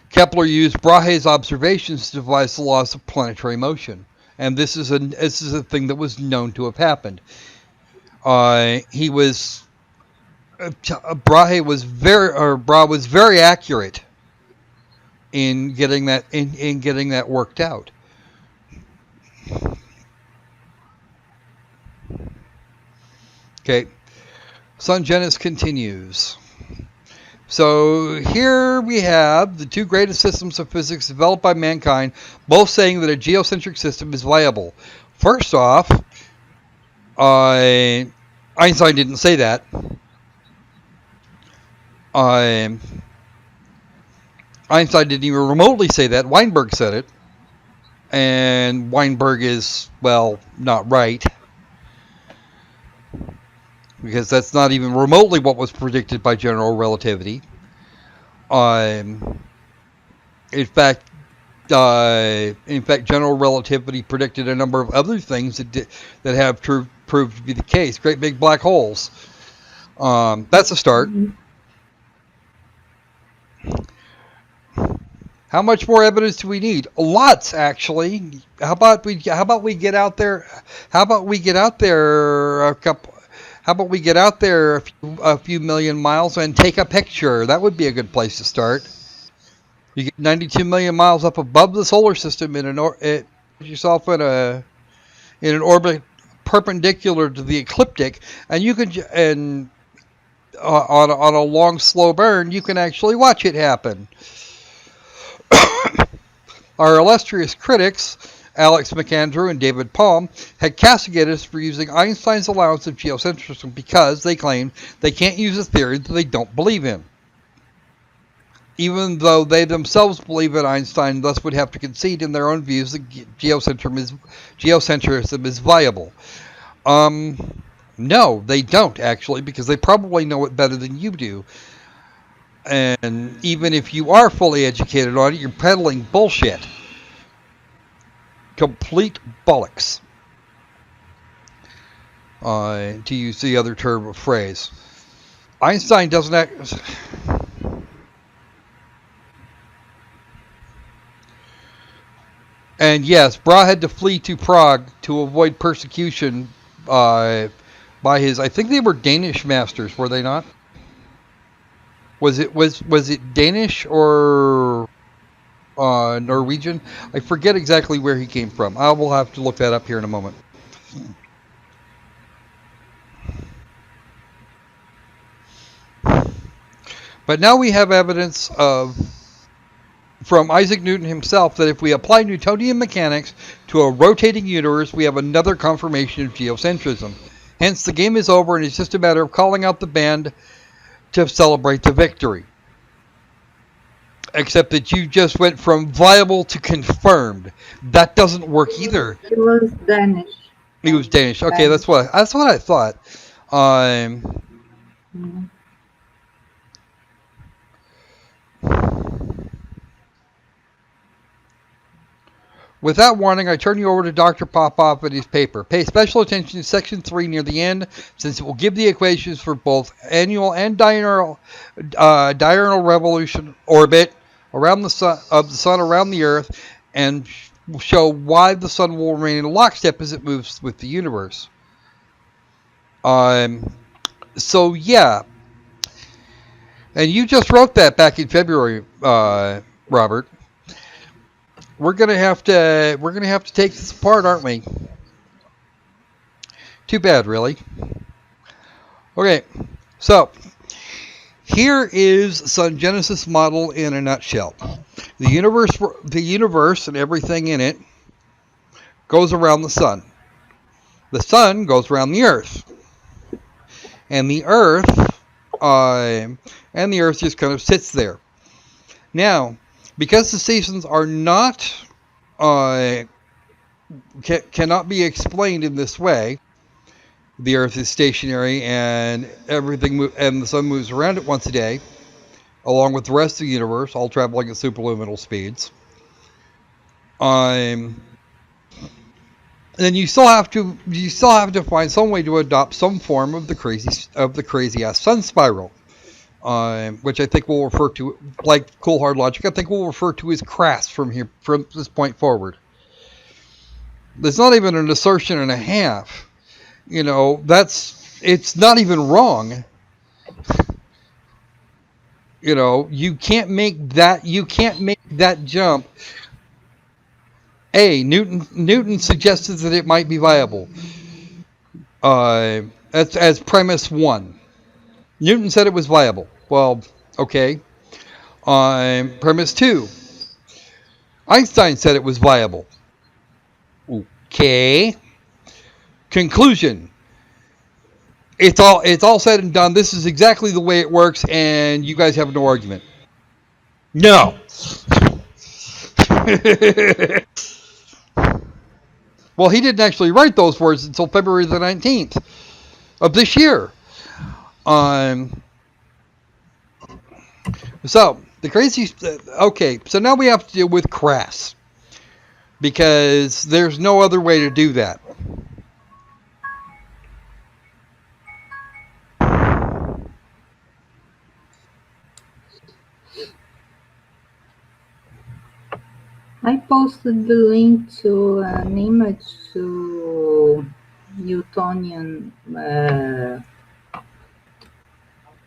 Kepler used Brahe's observations to devise the laws of planetary motion, and this is a thing that was known to have happened. Brahe was very accurate in getting that worked out. Okay, Sun Genesis continues. So here we have the two greatest systems of physics developed by mankind, both saying that a geocentric system is viable. First off, Einstein didn't say that. Einstein didn't even remotely say that. Weinberg said it. And Weinberg is, well, not right. Because that's not even remotely what was predicted by general relativity. In fact, general relativity predicted a number of other things that have proved to be the case. Great big black holes. That's a start. How much more evidence do we need? Lots, actually. How about we get out there? How about we get out there a few million miles and take a picture? That would be a good place to start. You get 92 million miles up above the solar system in an orbit perpendicular to the ecliptic, and you can on a long slow burn you can actually watch it happen. Our illustrious critics, Alex McAndrew and David Palm, had castigated us for using Einstein's allowance of geocentrism because they claim they can't use a theory that they don't believe in, even though they themselves believe in Einstein, thus would have to concede in their own views that geocentrism is viable. No, they don't, actually, because they probably know it better than you do. And even if you are fully educated on it, you're peddling bullshit. Complete bollocks. To use the other term of phrase. Einstein doesn't act... And yes, Brahe had to flee to Prague to avoid persecution by his... I think they were Danish masters, were they not? Was it Danish or Norwegian? I forget exactly where he came from. I will have to look that up here in a moment. But now we have evidence from Isaac Newton himself that if we apply Newtonian mechanics to a rotating universe, we have another confirmation of geocentrism. Hence, the game is over, and it's just a matter of calling out the band to celebrate the victory. Except that you just went from viable to confirmed. That doesn't work either. It was Danish. He was Danish. Okay, that's what I thought. Without warning, I turn you over to Dr. Popov and his paper. Pay special attention to section 3 near the end, since it will give the equations for both annual and diurnal revolution orbit around the sun around the Earth, and show why the sun will remain in lockstep as it moves with the universe. So yeah, and you just wrote that back in February, Robert. We're gonna have to take this apart, aren't we? Too bad, really. Okay, so here is Sun Genesis model in a nutshell. The universe and everything in it goes around the sun. The sun goes around the Earth, and the Earth just kind of sits there. Now, because the seasons are not cannot be explained in this way. The Earth is stationary and and the sun moves around it once a day, along with the rest of the universe, all traveling at superluminal speeds. Then you still have to find some way to adopt some form of the crazy ass sun spiral, which I think we'll refer to, like Cool Hard Logic, I think we'll refer to as crass from this point forward. There's not even an assertion and a half. It's not even wrong. You can't make that jump. Newton suggested that it might be viable. That's as premise 1. Newton said it was viable. Well, okay. Premise 2. Einstein said it was viable. Okay. Conclusion. It's all said and done. This is exactly the way it works, and you guys have no argument. No. Well, he didn't actually write those words until February the 19th of this year. So the crazy. Okay, so now we have to deal with crass, because there's no other way to do that. I posted the link to an image to Newtonian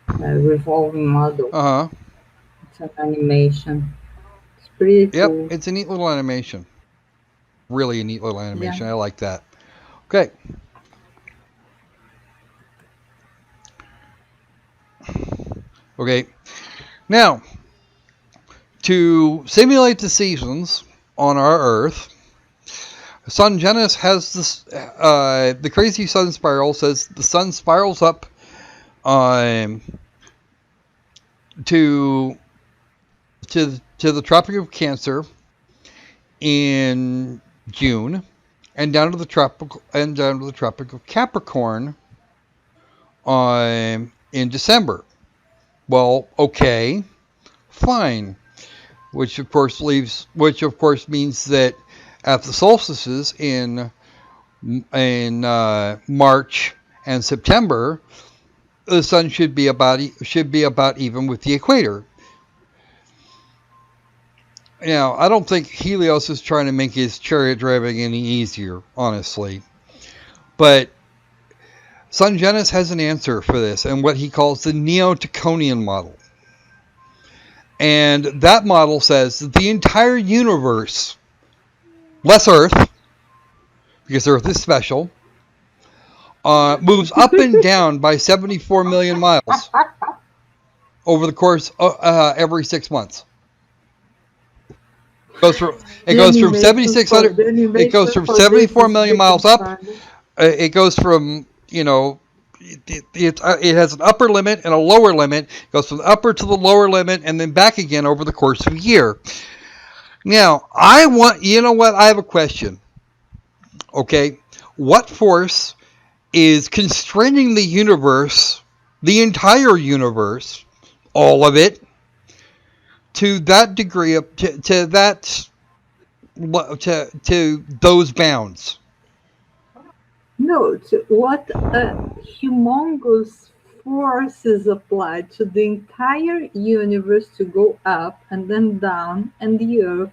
revolving model. It's an animation. It's pretty cool. Yep, it's a neat little animation. Really a neat little animation. Yeah. I like that. Okay. Okay. Now, to simulate the seasons on our Earth, Sun Genesis has this. The crazy sun spiral says the sun spirals up to the Tropic of Cancer in June, and down to the Tropic of Capricorn in December. Well, okay, fine. Which of course means that at the solstices in March and September, the sun should be about even with the equator. Now, I don't think Helios is trying to make his chariot driving any easier, honestly. But Sun Genesis has an answer for this, and what he calls the Neo Taccone model. And that model says that the entire universe, less Earth, because Earth is special, moves up and down by 74 million miles over the course every 6 months. It goes from 7,600. It goes from 74 million miles up. It goes from it has an upper limit and a lower limit. It goes from the upper to the lower limit and then back again over the course of a year. Now, I have a question. Okay, what force is constraining the universe, the entire universe, all of it, to that degree of to those bounds? No, what humongous force is applied to the entire universe to go up and then down, and the Earth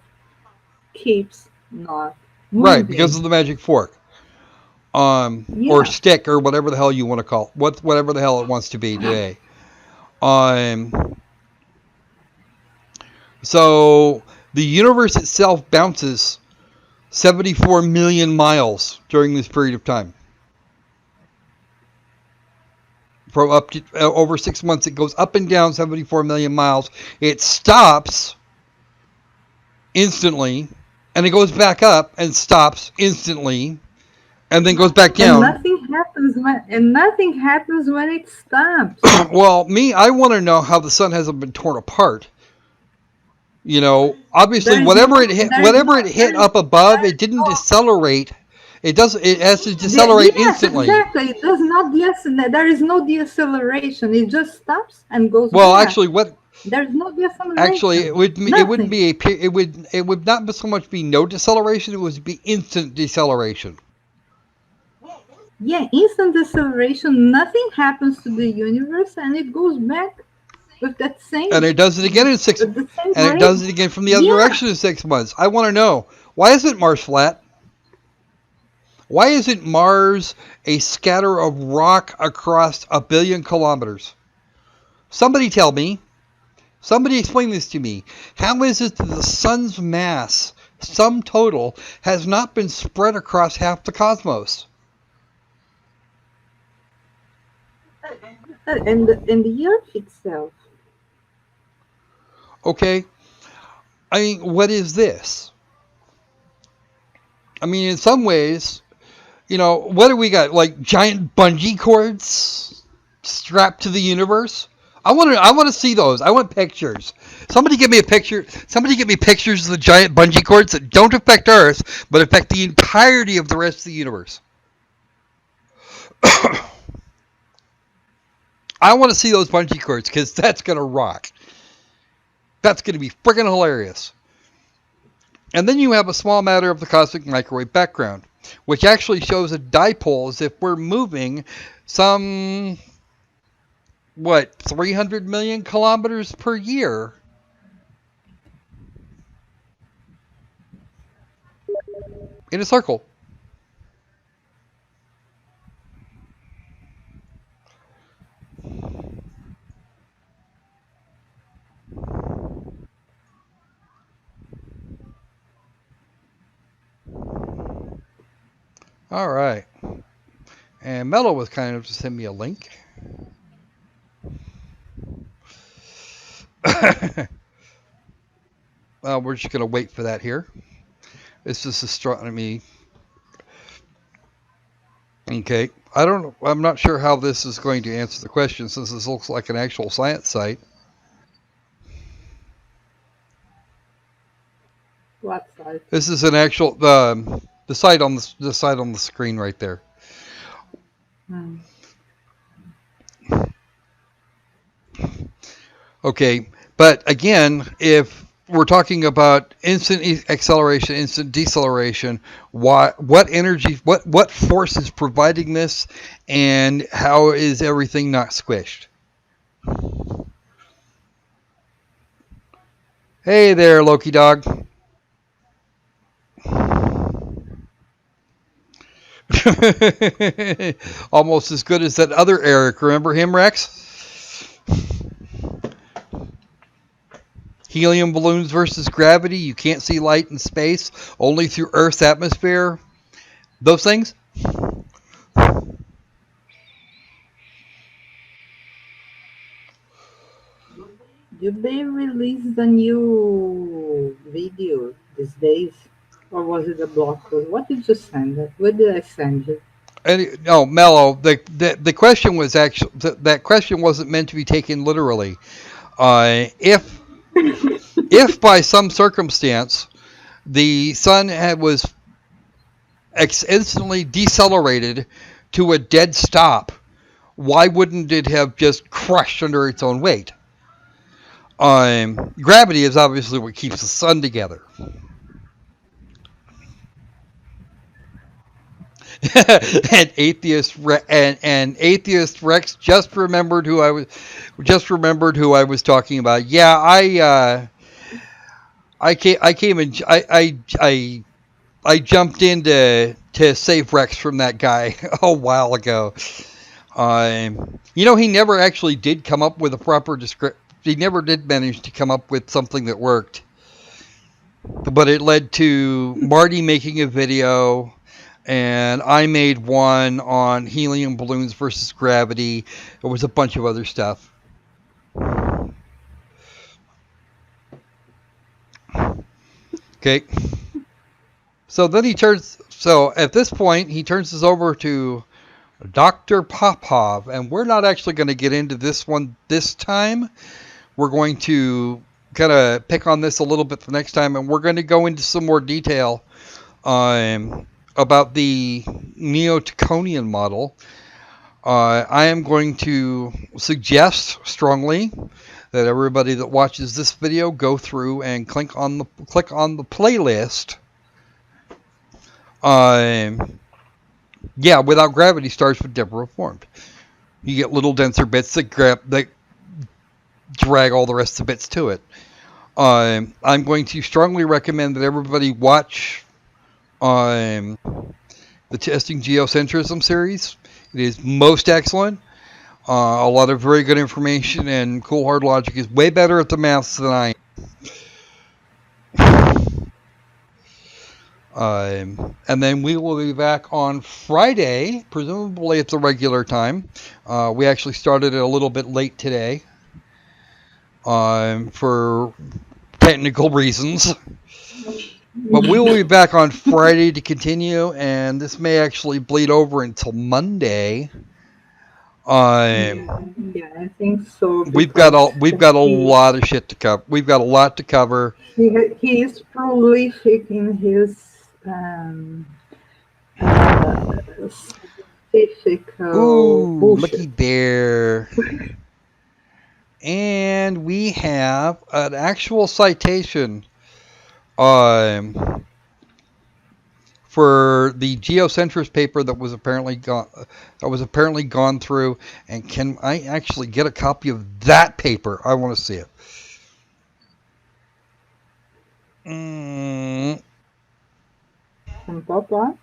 keeps not moving. Right, because of the magic fork, or stick, or whatever the hell you want to call it, whatever the hell it wants to be today. So the universe itself bounces 74 million miles during this period of time. From up to over 6 months, it goes up and down 74 million miles. It stops instantly, and it goes back up and stops instantly, and then goes back down. And nothing happens when it stops. Well, I want to know how the sun hasn't been torn apart. You know, obviously, There is whatever no- it hit, there is whatever no- it hit there up is- above, there it is didn't no- decelerate. It does. It has to decelerate Yes, instantly. exactly. It does not there is no deceleration. It just stops and goes Well, back. actually, what There's no deceleration. actually it wouldn't Nothing. be it would not so much be no deceleration. It would be instant deceleration. Yeah, instant deceleration. Nothing happens to the universe, and it goes back with that same. And it does it again in 6, with the same and it rate. does it again from the other Yeah. direction in 6 months. I want to know, why isn't Mars flat? Why isn't Mars a scatter of rock across 1 billion kilometers? Somebody tell me. Somebody explain this to me. How is it that the sun's mass, sum total, has not been spread across half the cosmos? And the Earth itself. Okay? I mean, what is this? I mean, in some ways, you know, what do we got? Like giant bungee cords strapped to the universe? I want to see those. I want pictures. Somebody give me a picture. Somebody give me pictures of the giant bungee cords that don't affect Earth, but affect the entirety of the rest of the universe. I want to see those bungee cords because that's going to rock. That's going to be freaking hilarious. And then you have a small matter of the cosmic microwave background, which actually shows a dipole as if we're moving some, 300 million kilometers per year. In a circle. All right. And Mello was kind enough to send me a link. Well, we're just going to wait for that here. It's just astronomy. Okay. I'm not sure how this is going to answer the question since this looks like an actual science site. What site? This is an actual the site on the site on the screen right there. Okay, but again, if we're talking about instant acceleration, instant deceleration, what energy, what force is providing this, and how is everything not squished? Hey there, Loki dog. Almost as good as that other Eric. Remember him, Rex? Helium balloons versus gravity. You can't see light in space, only through Earth's atmosphere. Those things? Did they release the new video these days? Or was it a blog post? What did you send it? What did I send you? No, Mello. The question was actually that question wasn't meant to be taken literally. If by some circumstance the sun was instantly decelerated to a dead stop, why wouldn't it have just crushed under its own weight? Gravity is obviously what keeps the sun together. and atheist Rex just remembered who I was talking about. Yeah, I jumped in to save Rex from that guy a while ago. He never actually did come up with a proper description. He never did manage to come up with something that worked. But it led to Marty making a video, and I made one on helium balloons versus gravity. There was a bunch of other stuff. Okay. So then at this point, he turns this over to Dr. Popov, and we're not actually going to get into this one this time. We're going to kind of pick on this a little bit the next time, and we're going to go into some more detail about the Neo Taccone Ian Model. I am going to suggest strongly that everybody that watches this video go through and click on the playlist. Without Gravity starts with Deborah Reformed. You get little denser bits that drag all the rest of the bits to it. I'm going to strongly recommend that everybody watch the Testing Geocentrism series. It is most excellent. A lot of very good information, and Cool Hard Logic is way better at the maths than I am. And then we will be back on Friday, presumably at the regular time. We actually started it a little bit late today for technical reasons. But we will be back on Friday to continue, and this may actually bleed over until Monday. I think so. We've got a lot of shit to cover. We've got a lot to cover. He is prolific in his scientific. Looky there. And we have an actual citation for the Geocentrist paper that was apparently gone through. And can I actually get a copy of that paper? I want to see it. From Papa.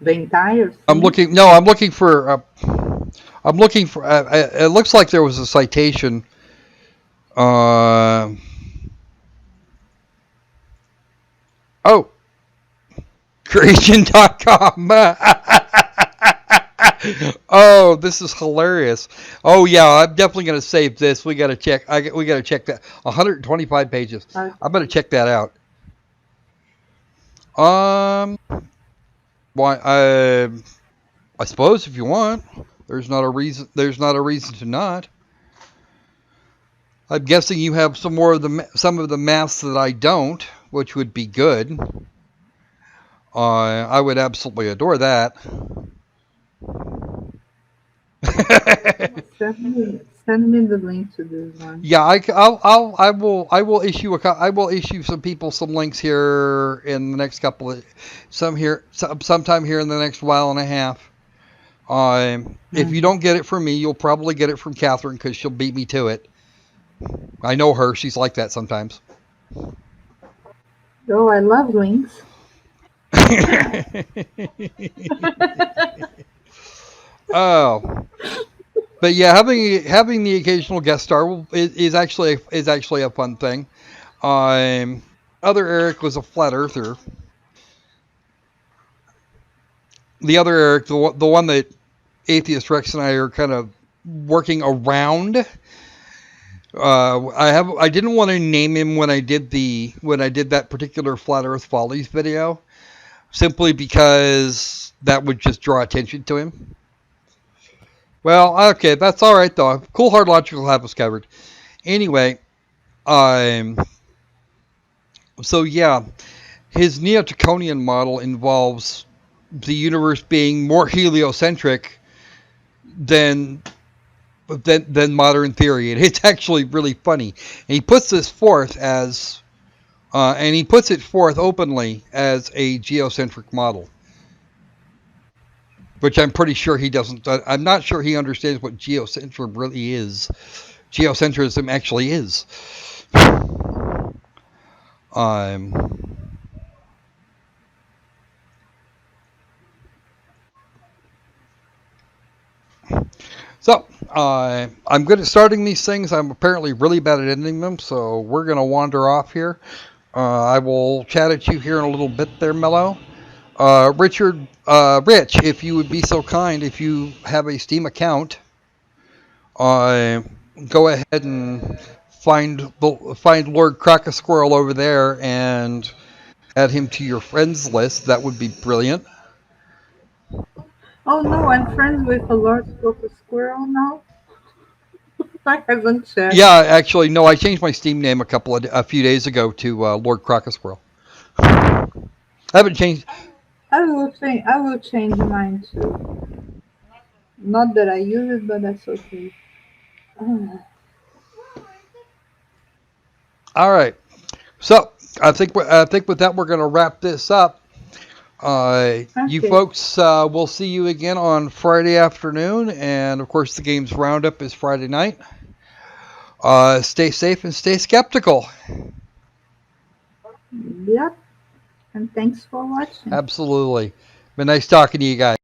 The entire thing? I'm looking for. It looks like there was a citation. Creation.com. Oh, this is hilarious. Oh yeah, I'm definitely gonna save this. We gotta check. We gotta check that. 125 pages. I'm gonna check that out. Why? I suppose if you want, there's not a reason to not. I'm guessing you have some of the maths that I don't, which would be good. I would absolutely adore that. Send me the link to this one. Yeah, I will issue some people some links here in the next sometime here in the next while and a half. If you don't get it from me, you'll probably get it from Catherine, because she'll beat me to it. I know her; she's like that sometimes. Oh, I love links. Oh, but yeah, having the occasional guest star is actually a fun thing. Other Eric was a flat earther. The other Eric, the one that Atheist Rex and I are kind of working around. I didn't want to name him when I did that particular Flat Earth Follies video, simply because that would just draw attention to him. Well, okay, that's all right though. Cool Hard Logic will have us covered. Anyway, so yeah, his Neo Taccone Ian model involves the universe being more heliocentric than modern theory, and it's actually really funny. And he puts this forth as, and he puts it forth openly as a geocentric model, which I'm pretty sure he doesn't. I'm not sure he understands what geocentrism really is. Geocentrism actually is. So, I'm good at starting these things. I'm apparently really bad at ending them, so we're going to wander off here. I will chat at you here in a little bit there, Mello. Rich, if you would be so kind, if you have a Steam account, go ahead and find Lord Crack-a-Squirrel over there and add him to your friends list. That would be brilliant. Oh no, I'm friends with a large focus squirrel now. I haven't checked. Yeah, actually, no. I changed my Steam name a few days ago to Lord Crocosquirrel. I haven't changed. I will change mine too. Not that I use it, but that's okay. All right. So I think with that we're going to wrap this up. You folks, we'll see you again on Friday afternoon, and of course the games roundup is Friday night. Stay safe and stay skeptical. Yep. And thanks for watching. Absolutely. Been nice talking to you guys.